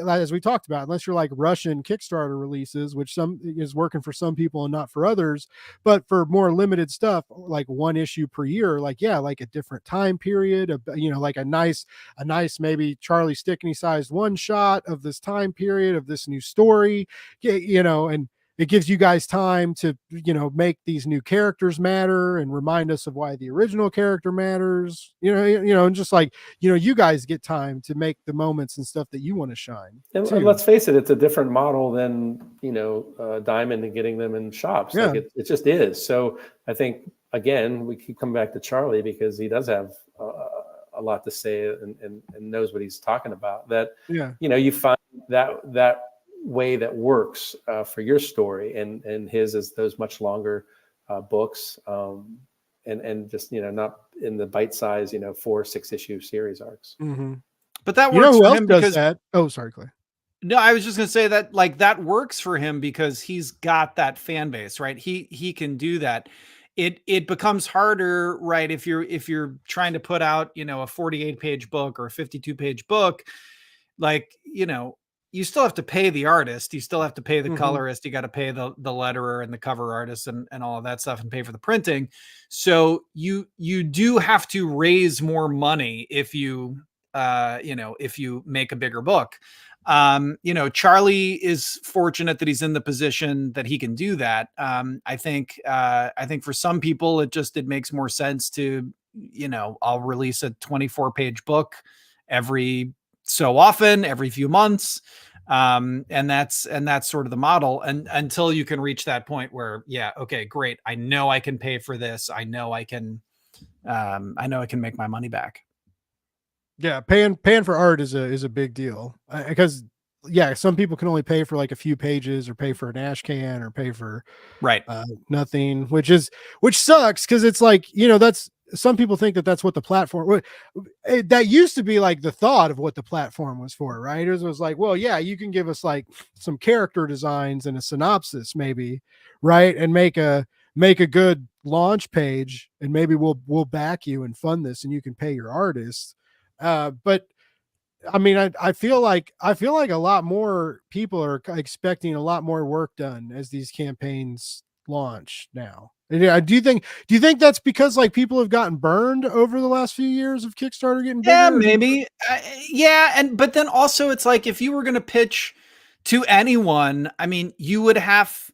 as we talked about, unless you're like Russian Kickstarter releases, which some is working for some people and not for others, but for more limited stuff, like 1 issue per year, like a different time period, like a nice maybe Charlie Stickney sized one shot of this time period of this new story, and it gives you guys time to, make these new characters matter and remind us of why the original character matters, and just like, you guys get time to make the moments and stuff that you want to shine. And let's face it, it's a different model than, Diamond and getting them in shops. Yeah. Like it just is. So I think, again, we keep coming back to Charlie because he does have a lot to say and knows what he's talking about. That, you find that way that works for your story, and his is those much longer books, and just not in the bite size 4-6 issue series arcs. Mm-hmm. But that works for him because that. Oh, sorry, Clay. No, I was just gonna say that that works for him because he's got that fan base, right? He can do that. It becomes harder, right? If you're trying to put out a 48-page book or a 52-page book, like you still have to pay the artist, you still have to pay the colorist, you got to pay the letterer and the cover artist and all of that stuff, and pay for the printing. So you do have to raise more money if you make a bigger book. Charlie is fortunate that he's in the position that he can do that. I think for some people it makes more sense to, I'll release a 24-page book every so often, every few months. And that's sort of the model, and until you can reach that point where, okay, great, I know I can pay for this. I know I can make my money back. Yeah. Paying for art is a big deal, because some people can only pay for like a few pages, or pay for an ash can, or pay for nothing, which sucks. Cause it's like, that's, some people think that that's what the platform, that used to be like the thought of what the platform was for, right? It was like, well, yeah, you can give us like some character designs and a synopsis maybe, right? And make a good launch page, and maybe we'll back you and fund this, and you can pay your artists. But I mean, I feel like a lot more people are expecting a lot more work done as these campaigns launch now. Yeah. Do you think that's because like people have gotten burned over the last few years of Kickstarter getting bigger? Yeah, maybe. But then also it's like, if you were going to pitch to anyone, I mean, you would have,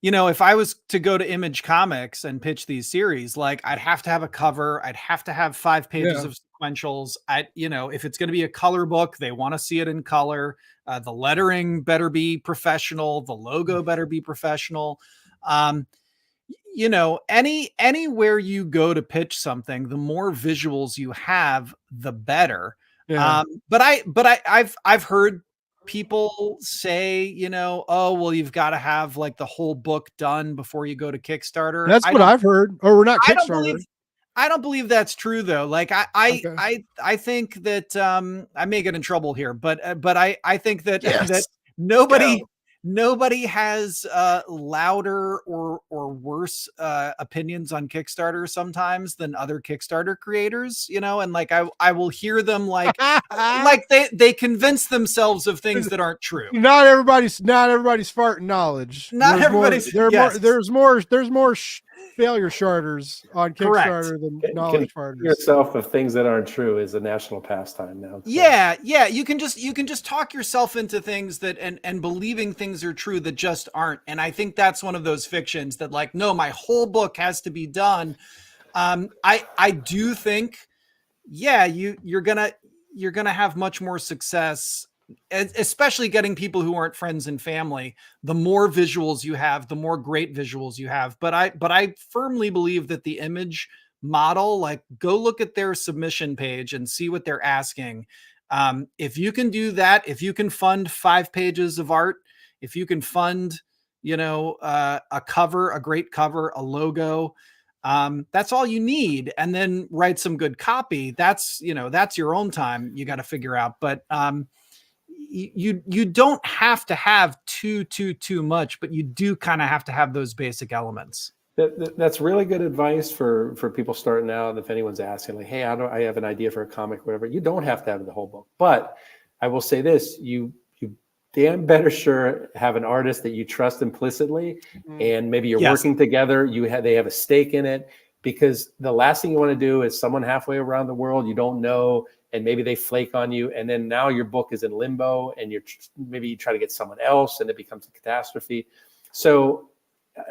if I was to go to Image Comics and pitch these series, like I'd have to have a cover, I'd have to have 5 pages of sequentials. If it's going to be a color book, they want to see it in color. The lettering better be professional. The logo better be professional. Anywhere you go to pitch something, the more visuals you have, the better. Yeah. But I've heard people say, oh, well, you've got to have like the whole book done before you go to Kickstarter. That's what I've heard. Or we're not Kickstarter. I don't believe that's true though. Like I think that I may get in trouble here, but I think that that nobody has louder or worse opinions on Kickstarter sometimes than other Kickstarter creators, and like I will hear them like they convince themselves of things that aren't true. Not everybody's farting knowledge. There's more failure sharders on Kickstarter than knowledge sharders. Yourself of things that aren't true is a national pastime now. So. Yeah. You can just talk yourself into things that and believing things are true that just aren't. And I think that's one of those fictions that like, no, my whole book has to be done. I do think, you're gonna have much more success, especially getting people who aren't friends and family. The more visuals you have, the more great visuals you have. But I firmly believe that the image model, like go look at their submission page and see what they're asking. If you can do that, if you can fund 5 pages of art, if you can fund, a cover, a great cover, a logo, that's all you need. And then write some good copy. That's your own time. You got to figure out, but, you don't have to have too much, but you do kind of have to have those basic elements. That's really good advice for people starting out. If anyone's asking like, hey, I have an idea for a comic, whatever, you don't have to have the whole book. But I will say this, you damn better sure have an artist that you trust implicitly, and maybe you're working together. They have a stake in it, because the last thing you want to do is someone halfway around the world you don't know, and maybe they flake on you, and then now your book is in limbo, and maybe you try to get someone else, and it becomes a catastrophe. So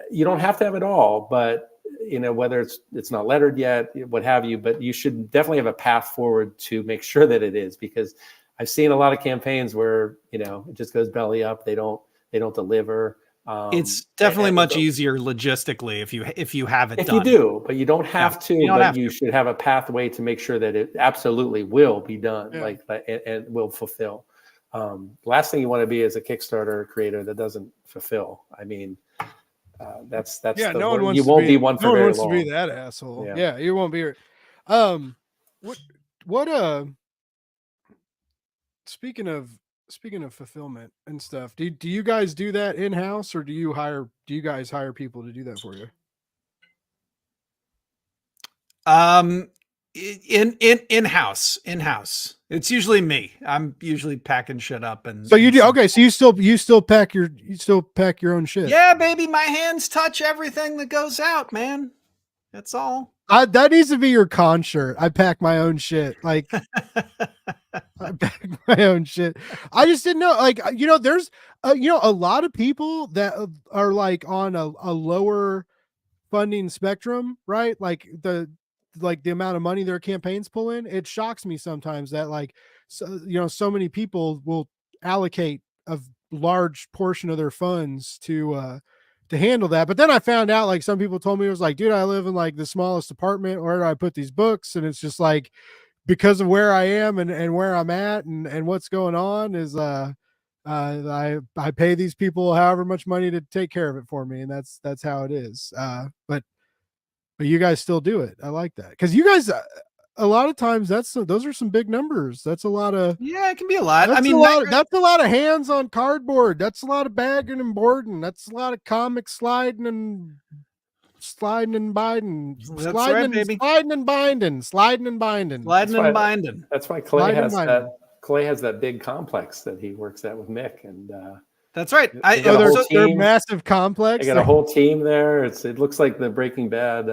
you don't have to have it all, but whether it's not lettered yet, what have you, but you should definitely have a path forward to make sure that it is, because I've seen a lot of campaigns where it just goes belly up. They don't deliver. It's definitely much easier logistically if you have it done. If you do, but you don't have to. You should have a pathway to make sure that it absolutely will be done, and will fulfill. Last thing you want to be is a Kickstarter creator that doesn't fulfill. I mean, that's no one wants you won't be one for very long. No one wants to be that asshole. Yeah, you won't be. Speaking of fulfillment and stuff, do you guys do that in-house, or do you guys hire people to do that for you? In-house. It's usually me. I'm usually packing shit up. And so you do. Okay. So you still pack your own shit. Yeah, baby. My hands touch everything that goes out, man. That's all. That needs to be your con shirt. I pack my own shit. Like I pack my own shit. I just didn't know, like, there's a lot of people that are like on a lower funding spectrum, right? Like the amount of money their campaigns pull in. It shocks me sometimes that so many people will allocate a large portion of their funds to handle that. But then I found out, like, some people told me, it was like, dude, I live in like the smallest apartment. Where do I put these books? And it's just like, because of where I am and where I'm at and what's going on is I pay these people however much money to take care of it for me, and that's how it is. But you guys still do it. I like that, because you guys a lot of times those are some big numbers. That's a lot of it can be a lot. That's a lot of hands on cardboard. That's a lot of bagging and boarding. That's a lot of comic sliding and binding. Sliding and binding. That's why Clay has that big complex that he works at with Mick, and that's right. They're massive complex. I got a whole team there. It looks like the Breaking Bad,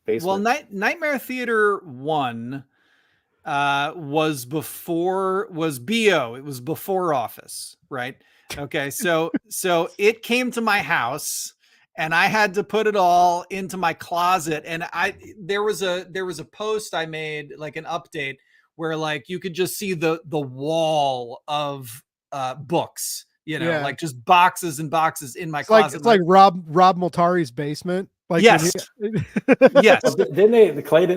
basement. Well, Nightmare Theater 1 was BO. It was before Office, right? Okay, so it came to my house, and I had to put it all into my closet. And there was a post I made, like an update, where like you could just see the wall of books, like just boxes and boxes in my closet. It's like Rob Multari's basement. Like yes. Yes. Well, didn't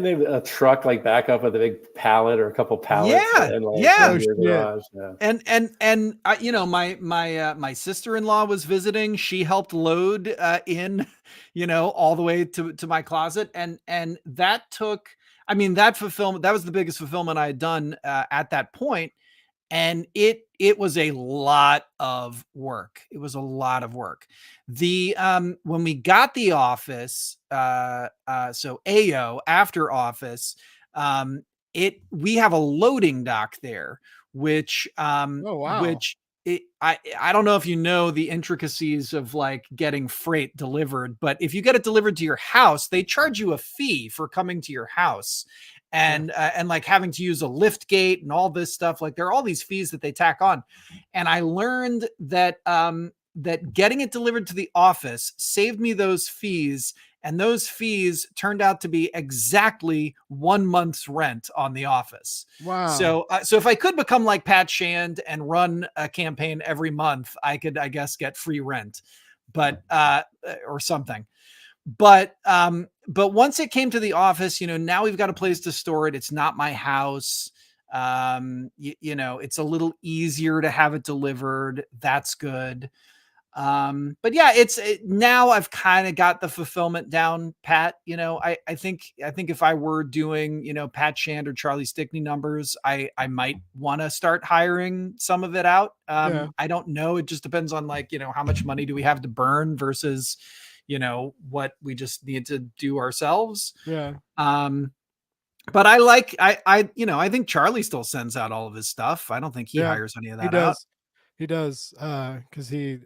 they a truck like back up with a big pallet or a couple pallets? Yeah. And like, yeah. And my sister-in-law was visiting. She helped load in, all the way to my closet. And that took, that fulfillment, that was the biggest fulfillment I had done at that point. And it was a lot of work. It was a lot of work. When we got the office, so AO after office, we have a loading dock there, which which I don't know if you know the intricacies of like getting freight delivered, but if you get it delivered to your house, they charge you a fee for coming to your house. And like having to use a lift gate and all this stuff. Like there are all these fees that they tack on. And I learned that that getting it delivered to the office saved me those fees. And those fees turned out to be exactly 1 month's rent on the office. Wow. So if I could become like Pat Shand and run a campaign every month, I could, I guess, get free rent, but or something. But once it came to the office, now we've got a place to store it. It's not my house. It's a little easier to have it delivered. That's good. But yeah, now I've kind of got the fulfillment down pat. I think if I were doing, Pat Shand or Charlie Stickney numbers, I might want to start hiring some of it out. I don't know. It just depends on like, how much money do we have to burn versus, what we just need to do ourselves. Yeah. But I think Charlie still sends out all of his stuff. I don't think he hires any of that out. He does. Cause he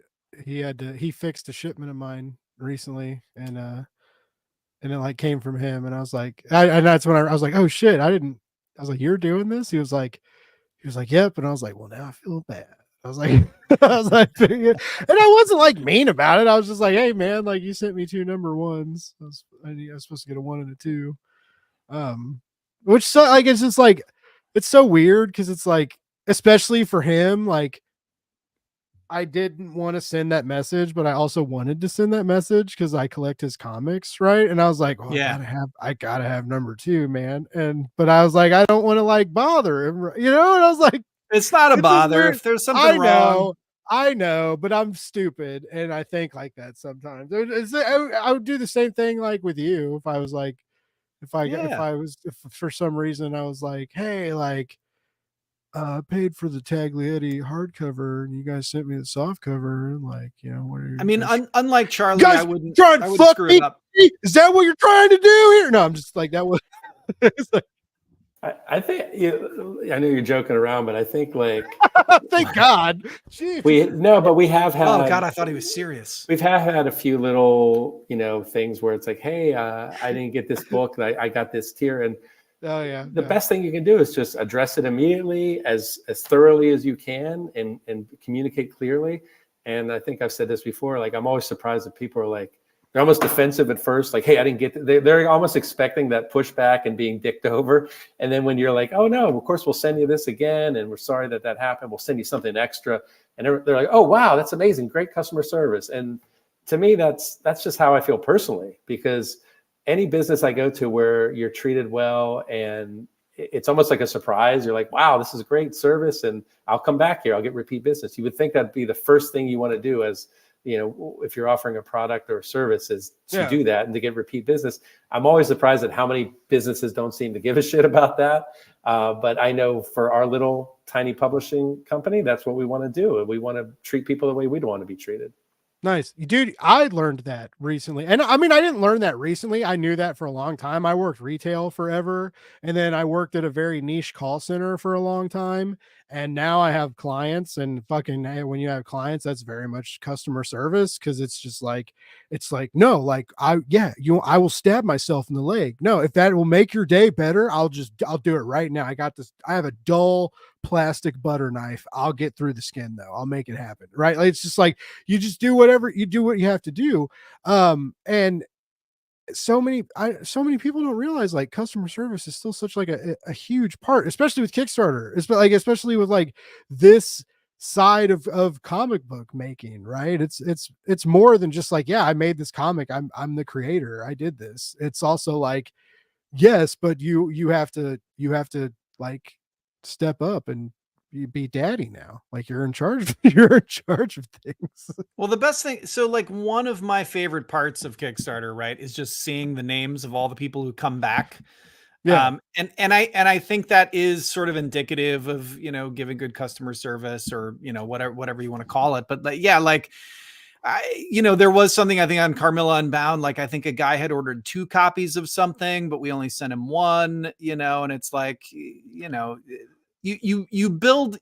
fixed a shipment of mine recently and it like came from him. And I was like, and that's when I was like, oh shit. I was like, you're doing this? He was like, yep. And I was like, well, now I feel bad. I was like, and I wasn't like mean about it. I was just like, hey man, like you sent me 2 number ones. I was supposed to get a 1 and a 2. Which so like, it's just like, it's so weird. Cause it's like, especially for him, like I didn't want to send that message, but I also wanted to send that message because I collect his comics. Right. And I was like, well, I gotta have number 2, man. But I was like, I don't want to like bother him. And I was like, it's not a bother. If there's something wrong. I know, but I'm stupid. And I think like that sometimes. I would do the same thing like with you. If I was like, if for some reason I was like, hey, like, paid for the Taglietti hardcover and you guys sent me the soft cover and like, what are you unlike Charlie, I wouldn't screw it up. Is that what you're trying to do here? No, I'm just like, that was it's like, I think I know you're joking around, but I think like thank God. Jeez. But we have had. Oh God, I thought he was serious. We've had a few little things where it's like, hey, I didn't get this book, and I got this tier, and the best thing you can do is just address it immediately, as thoroughly as you can, and communicate clearly. And I think I've said this before. Like I'm always surprised that people are like. They're almost defensive at first, like, hey, I didn't get they're almost expecting that pushback and being dicked over. And then when you're like, oh, no, of course, we'll send you this again. And we're sorry that happened. We'll send you something extra. And they're like, oh, wow, that's amazing. Great customer service. And to me, that's just how I feel personally, because any business I go to where you're treated well and it's almost like a surprise. You're like, wow, this is great service. And I'll come back here. I'll get repeat business. You would think that'd be the first thing you want to do as if you're offering a product or a service, is to do that and to get repeat business. I'm always surprised at how many businesses don't seem to give a shit about that. But I know for our little tiny publishing company, that's what we want to do. We want to treat people the way we'd want to be treated. Nice. Dude, I learned that recently. And I mean, I didn't learn that recently. I knew that for a long time. I worked retail forever. And then I worked at a very niche call center for a long time. And now I have clients, and fucking, when you have clients, that's very much customer service. Cause it's just like, no, like I will stab myself in the leg. No, if that will make your day better, I'll do it right now. I got this. I have a dull plastic butter knife. I'll get through the skin though. I'll make it happen. Right. Like, it's just like, you just do whatever you do, what you have to do. And so many people don't realize like customer service is still such like a huge part, especially with Kickstarter. Especially with like this side of comic book making, right? It's more than just like, yeah, I made this comic. I'm the creator. I did this. It's also like, yes, but you have to like step up and you be daddy now. Like you're in charge. You're in charge of things. Well, the best thing, so like one of my favorite parts of Kickstarter, right, is just seeing the names of all the people who come back. Yeah. And I think that is sort of indicative of, you know, giving good customer service, or, you know, whatever you want to call it. But like, yeah, like you know, there was something I think on Carmilla Unbound, like I think a guy had ordered 2 copies of something, but we only sent him 1, you know, and it's like, you know, you build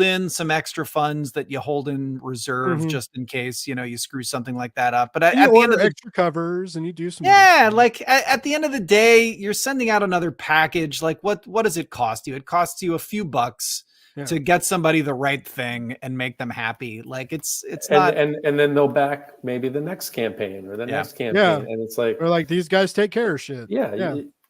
in some extra funds that you hold in reserve just in case, you know, you screw something like that up. But at the end of the extra covers and you do some, like at the end of the day, you're sending out another package. Like what does it cost you? It costs you a few bucks to get somebody the right thing and make them happy. Like it's not, and then they'll back maybe the next campaign or the next campaign, and it's like, or like, these guys take care of shit.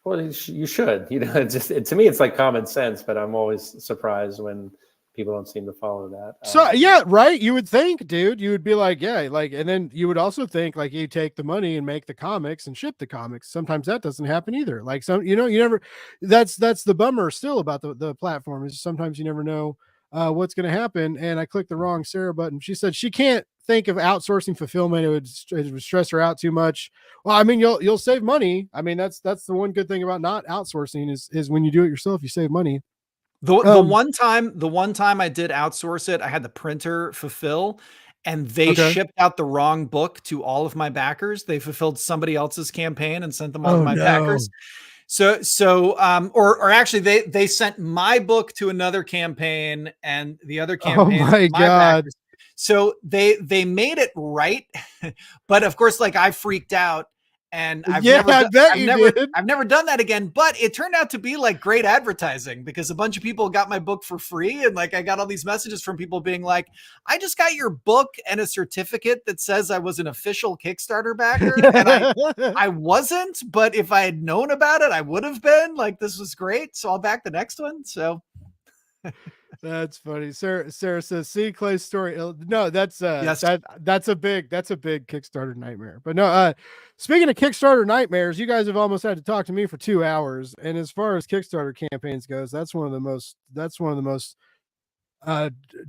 Well, you should, you know, to me, it's like common sense, but I'm always surprised when people don't seem to follow that. So yeah, right. You would think, dude, you would be like, yeah, like, and then you would also think like you take the money and make the comics and ship the comics. Sometimes that doesn't happen either. Like you know, you never, that's the bummer still about the platform, is sometimes you never know what's going to happen. And I clicked the wrong Sarah button. She said she can't think of outsourcing fulfillment. It would stress her out too much. Well, I mean, you'll save money. I mean, that's the one good thing about not outsourcing is when you do it yourself, you save money. The one time I did outsource it, I had the printer fulfill, and they shipped out the wrong book to all of my backers. They fulfilled somebody else's campaign and sent them all to my backers. Or actually they sent my book to another campaign and the other campaign. Oh my God. Backers. So they made it right. But of course, like I freaked out. And I've never done that again, but it turned out to be like great advertising, because a bunch of people got my book for free. And like, I got all these messages from people being like, I just got your book and a certificate that says I was an official Kickstarter backer. And I wasn't, but if I had known about it, I would have been. Like, this was great. So I'll back the next one. So that's funny. Sarah says, see Clay's story. No, that's yes. that's a big Kickstarter nightmare. But no, speaking of Kickstarter nightmares, you guys have almost had to talk to me for 2 hours. And as far as Kickstarter campaigns goes, that's one of the most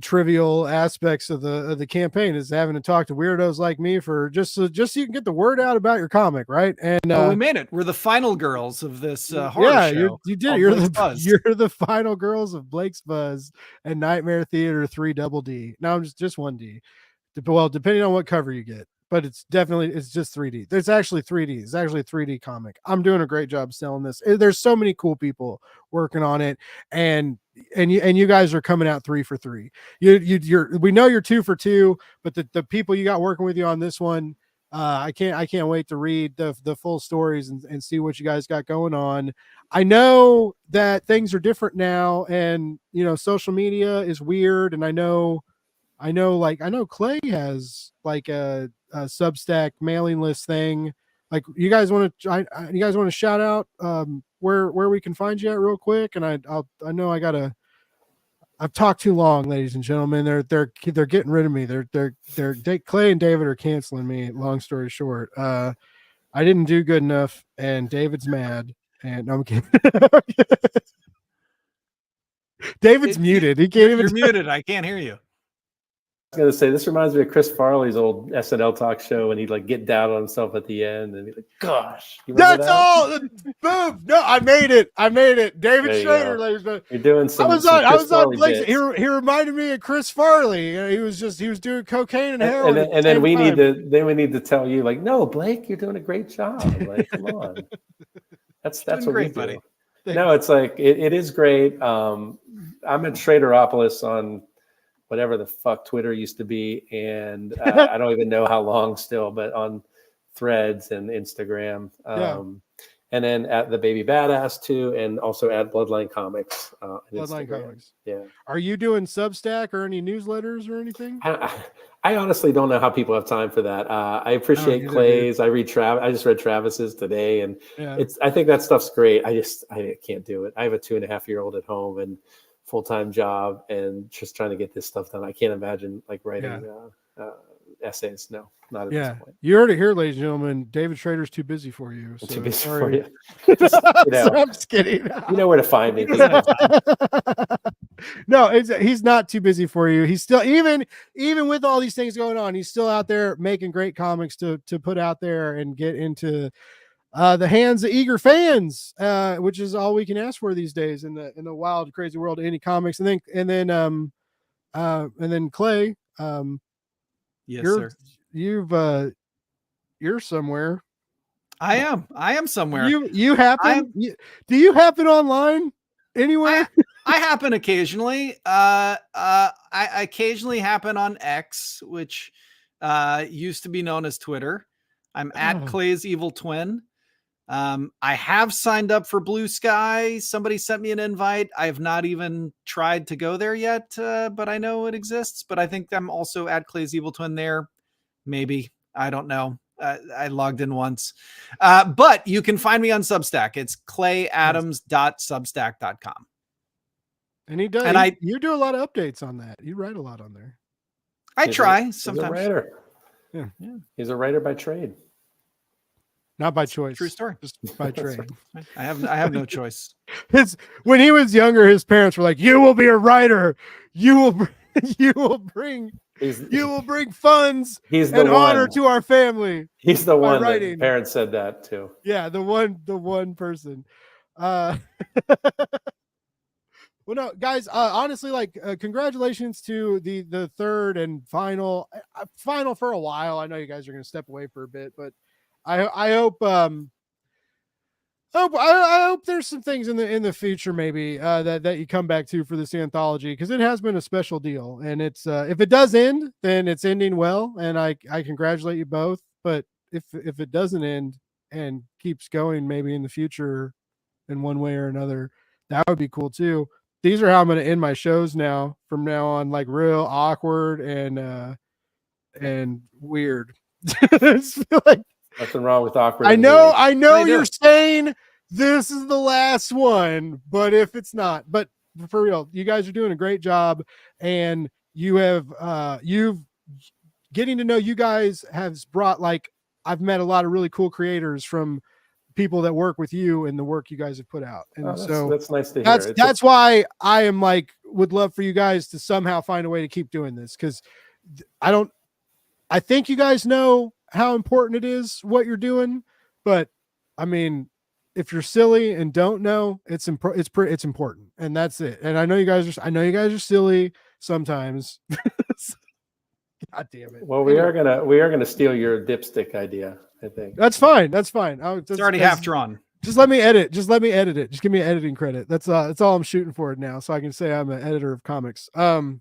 trivial aspects of the campaign, is having to talk to weirdos like me for just so you can get the word out about your comic, right? And we made it. We're the final girls of this horror show. You did. You're the final girls of Blake's Buzz and Nightmare Theater 3 Double D. Now I'm just 1D. Well, depending on what cover you get, but it's just 3D. There's actually 3D. It's actually a 3D comic. I'm doing a great job selling this. There's so many cool people working on it, and you guys are coming out 3 for 3. We know you're 2 for 2, but the people you got working with you on this one, I can't wait to read the full stories and see what you guys got going on. I know that things are different now, and you know, social media is weird, and I know Clay has like a Substack mailing list thing. Like, you guys want to shout out where we can find you at real quick? And I know I've talked too long, ladies and gentlemen. They're getting rid of me. Clay and David are canceling me. Long story short, I didn't do good enough, and David's mad. And no, I'm kidding. David's muted. He can't even. You're muted. I can't hear you. I was gonna say, this reminds me of Chris Farley's old SNL talk show, and he'd like get down on himself at the end and be like, "Gosh, that's all." Boom! No, I made it. David Scrader, ladies and gentlemen. You're doing some. I was on Blake's. He reminded me of Chris Farley. He was doing cocaine and heroin. And then we need to tell you, like, no, Blake, you're doing a great job. Like, come on. That's what we do. Buddy. No, it's like it is great. I'm at Schraderopolis on whatever the fuck Twitter used to be, and I don't even know how long still, but on Threads and Instagram. and then at the Baby Badass too, and also at Bloodline Comics. Bloodline Instagram. Comics. Yeah. Are you doing Substack or any newsletters or anything? I honestly don't know how people have time for that. I appreciate Clay's. I just read Travis's today, and I think that stuff's great. I can't do it. I have a 2.5-year-old at home and full-time job, and just trying to get this stuff done. I can't imagine like writing essays. No, not at this point. You heard it here, ladies and gentlemen. David Scrader's too busy for you. So too busy for you. I'm just kidding. You know where to find me. No, he's not too busy for you. He's still, even with all these things going on, he's still out there making great comics to put out there and get into the hands of eager fans, which is all we can ask for these days in the wild, crazy world of indie comics. And then Clay, yes, sir. You're somewhere. I am somewhere. You happen? Do you happen online anywhere? I happen occasionally. I occasionally happen on X, which used to be known as Twitter. I'm at Clay's Evil Twin. I have signed up for Blue Sky. Somebody sent me an invite. I have not even tried to go there yet, but I know it exists. But I think I'm also at Clay's Evil Twin there. Maybe. I don't know. I logged in once. But you can find me on Substack. It's clayadams.substack.com. And he does. And you do a lot of updates on that. You write a lot on there. I try sometimes. He's a writer. Yeah. He's a writer by trade. Not by choice. True story. Just by trade. Right. I have no choice. When he was younger, his parents were like, "You will be a writer. You will bring funds and honor to our family." He's the one that parents said that too. Yeah, the one person. Well, no, guys, honestly, like, congratulations to the third and final for a while. I know you guys are going to step away for a bit, but I hope there's some things in the future maybe that you come back to for this anthology, because it has been a special deal, and it's if it does end, then it's ending well, and I congratulate you both. But if it doesn't end and keeps going maybe in the future in one way or another, that would be cool too. These are how I'm going to end my shows now from now on, like real awkward and weird. Like, nothing wrong with awkward. I know you're saying this is the last one, but if it's not, but for real, you guys are doing a great job, and you've getting to know you guys has brought, like, I've met a lot of really cool creators from people that work with you and the work you guys have put out. And that's nice to hear. That's why I am like, would love for you guys to somehow find a way to keep doing this. Cause I think you guys know how important it is what you're doing, but I mean, if you're silly and don't know, it's important, and that's it. And I know you guys are silly sometimes. God damn it. Well, we are gonna steal your dipstick idea. I think that's fine. It's already half drawn. Just let me edit it. Just give me an editing credit. That's all I'm shooting for now, so I can say I'm an editor of comics. I'll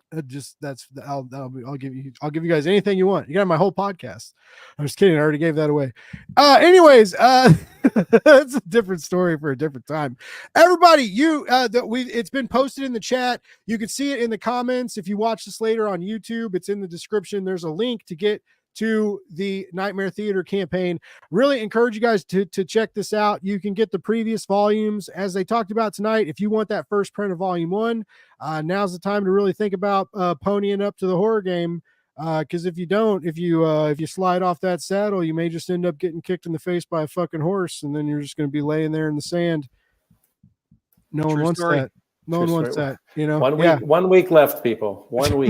give you guys anything you want. You got my whole podcast. I'm just kidding. I already gave that away. Anyways, that's a different story for a different time. Everybody, it's been posted in the chat. You can see it in the comments. If you watch this later on YouTube, it's in the description. There's a link to get to the Nightmare Theater campaign. Really encourage you guys to check this out. You can get the previous volumes as they talked about tonight. If you want that first print of volume 1, now's the time to really think about ponying up to the horror game. Because if you don't, if you slide off that saddle, you may just end up getting kicked in the face by a fucking horse, and then you're just going to be laying there in the sand. No one wants that. No one wants that. You know, 1 week left, people. 1 week.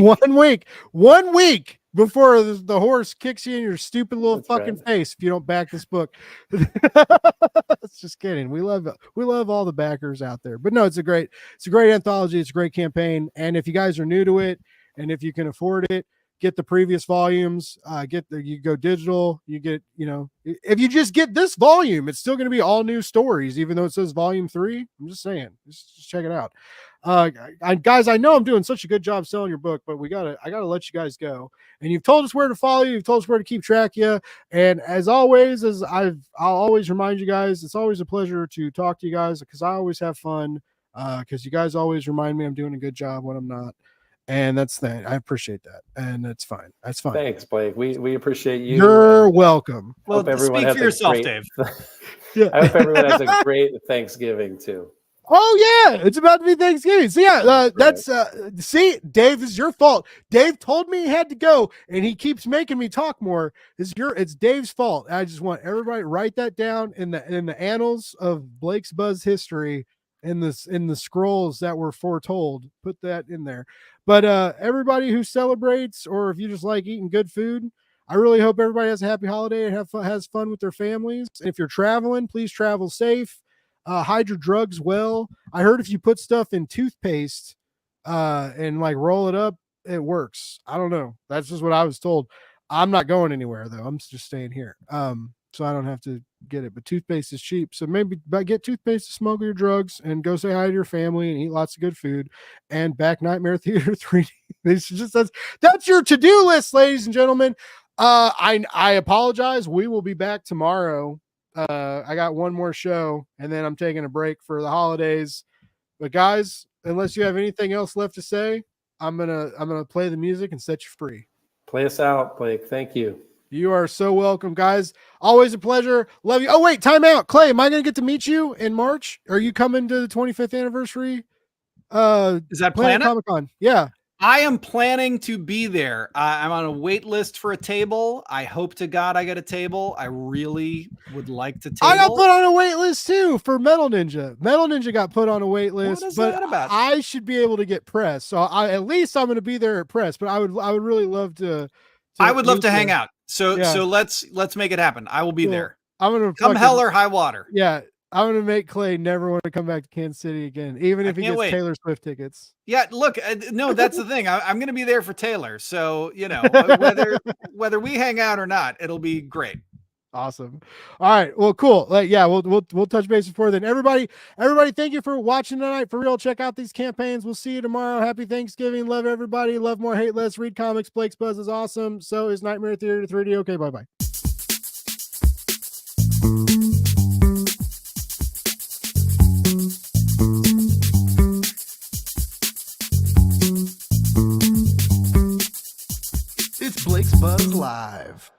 1 week before the horse kicks you in your stupid little face if you don't back this book. It's just kidding. We love all the backers out there. But no, it's a great anthology. It's a great campaign. And if you guys are new to it, and if you can afford it, get the previous volumes. You go digital. You get, if you just get this volume, it's still going to be all new stories, even though it says volume 3. I'm just saying, just check it out. Guys, I know I'm doing such a good job selling your book, but I gotta let you guys go. And you've told us where to follow you. You've told us where to keep track of you. And as always, I'll always remind you guys, it's always a pleasure to talk to you guys because I always have fun. Because you guys always remind me I'm doing a good job when I'm not. And that's the thing. I appreciate that. And it's fine. That's fine. Thanks, Blake. We appreciate you. You're welcome. Well, hope everyone speak has for yourself, great, Dave. Yeah. I hope everyone has a great Thanksgiving too. Oh yeah, it's about to be Thanksgiving. So yeah, that's see, Dave, this is your fault. Dave told me he had to go, and he keeps making me talk more. It's Dave's fault. I just want everybody to write that down in the annals of Blake's Buzz history, in the scrolls that were foretold. Put that in there. But everybody who celebrates, or if you just like eating good food, I really hope everybody has a happy holiday and has fun with their families. If you're traveling, please travel safe. Hide your drugs well. I heard if you put stuff in toothpaste and like roll it up, it works. I don't know. That's just what I was told. I'm not going anywhere though. I'm just staying here. So I don't have to get it. But toothpaste is cheap. So maybe get toothpaste to smuggle your drugs and go say hi to your family and eat lots of good food and back Nightmare Theater 3D. That's your to-do list, ladies and gentlemen. I apologize. We will be back tomorrow. I got one more show and then I'm taking a break for the holidays. But guys, unless you have anything else left to say, I'm gonna play the music and set you free. Play us out, Blake. Thank you. You are so welcome, guys. Always a pleasure. Love you. Oh wait, time out. Clay, am I gonna get to meet you in March? Are you coming to the 25th anniversary? Is that Planet Comic-Con? Yeah. I am planning to be there. I'm on a wait list for a table. I hope to God I get a table. I really would like to table. I got put on a wait list too for Metal Ninja. Metal Ninja got put on a wait list, what is but that about? I should be able to get press. So at least I'm going to be there at press, but I would really love to I would love to hang out. So let's make it happen. I will be there. I'm going to come hell or high water. Yeah. I'm going to make Clay never want to come back to Kansas City again, even if he gets Taylor Swift tickets. Yeah, look, no, that's the thing. I'm going to be there for Taylor. So, whether we hang out or not, it'll be great. Awesome. All right. Well, cool. We'll touch base before then. Everybody, thank you for watching tonight. For real, check out these campaigns. We'll see you tomorrow. Happy Thanksgiving. Love everybody. Love more, hate less. Read comics. Blake's Buzz is awesome. So is Nightmare Theater 3D. Okay, bye-bye. It's Blake's Buzz Live.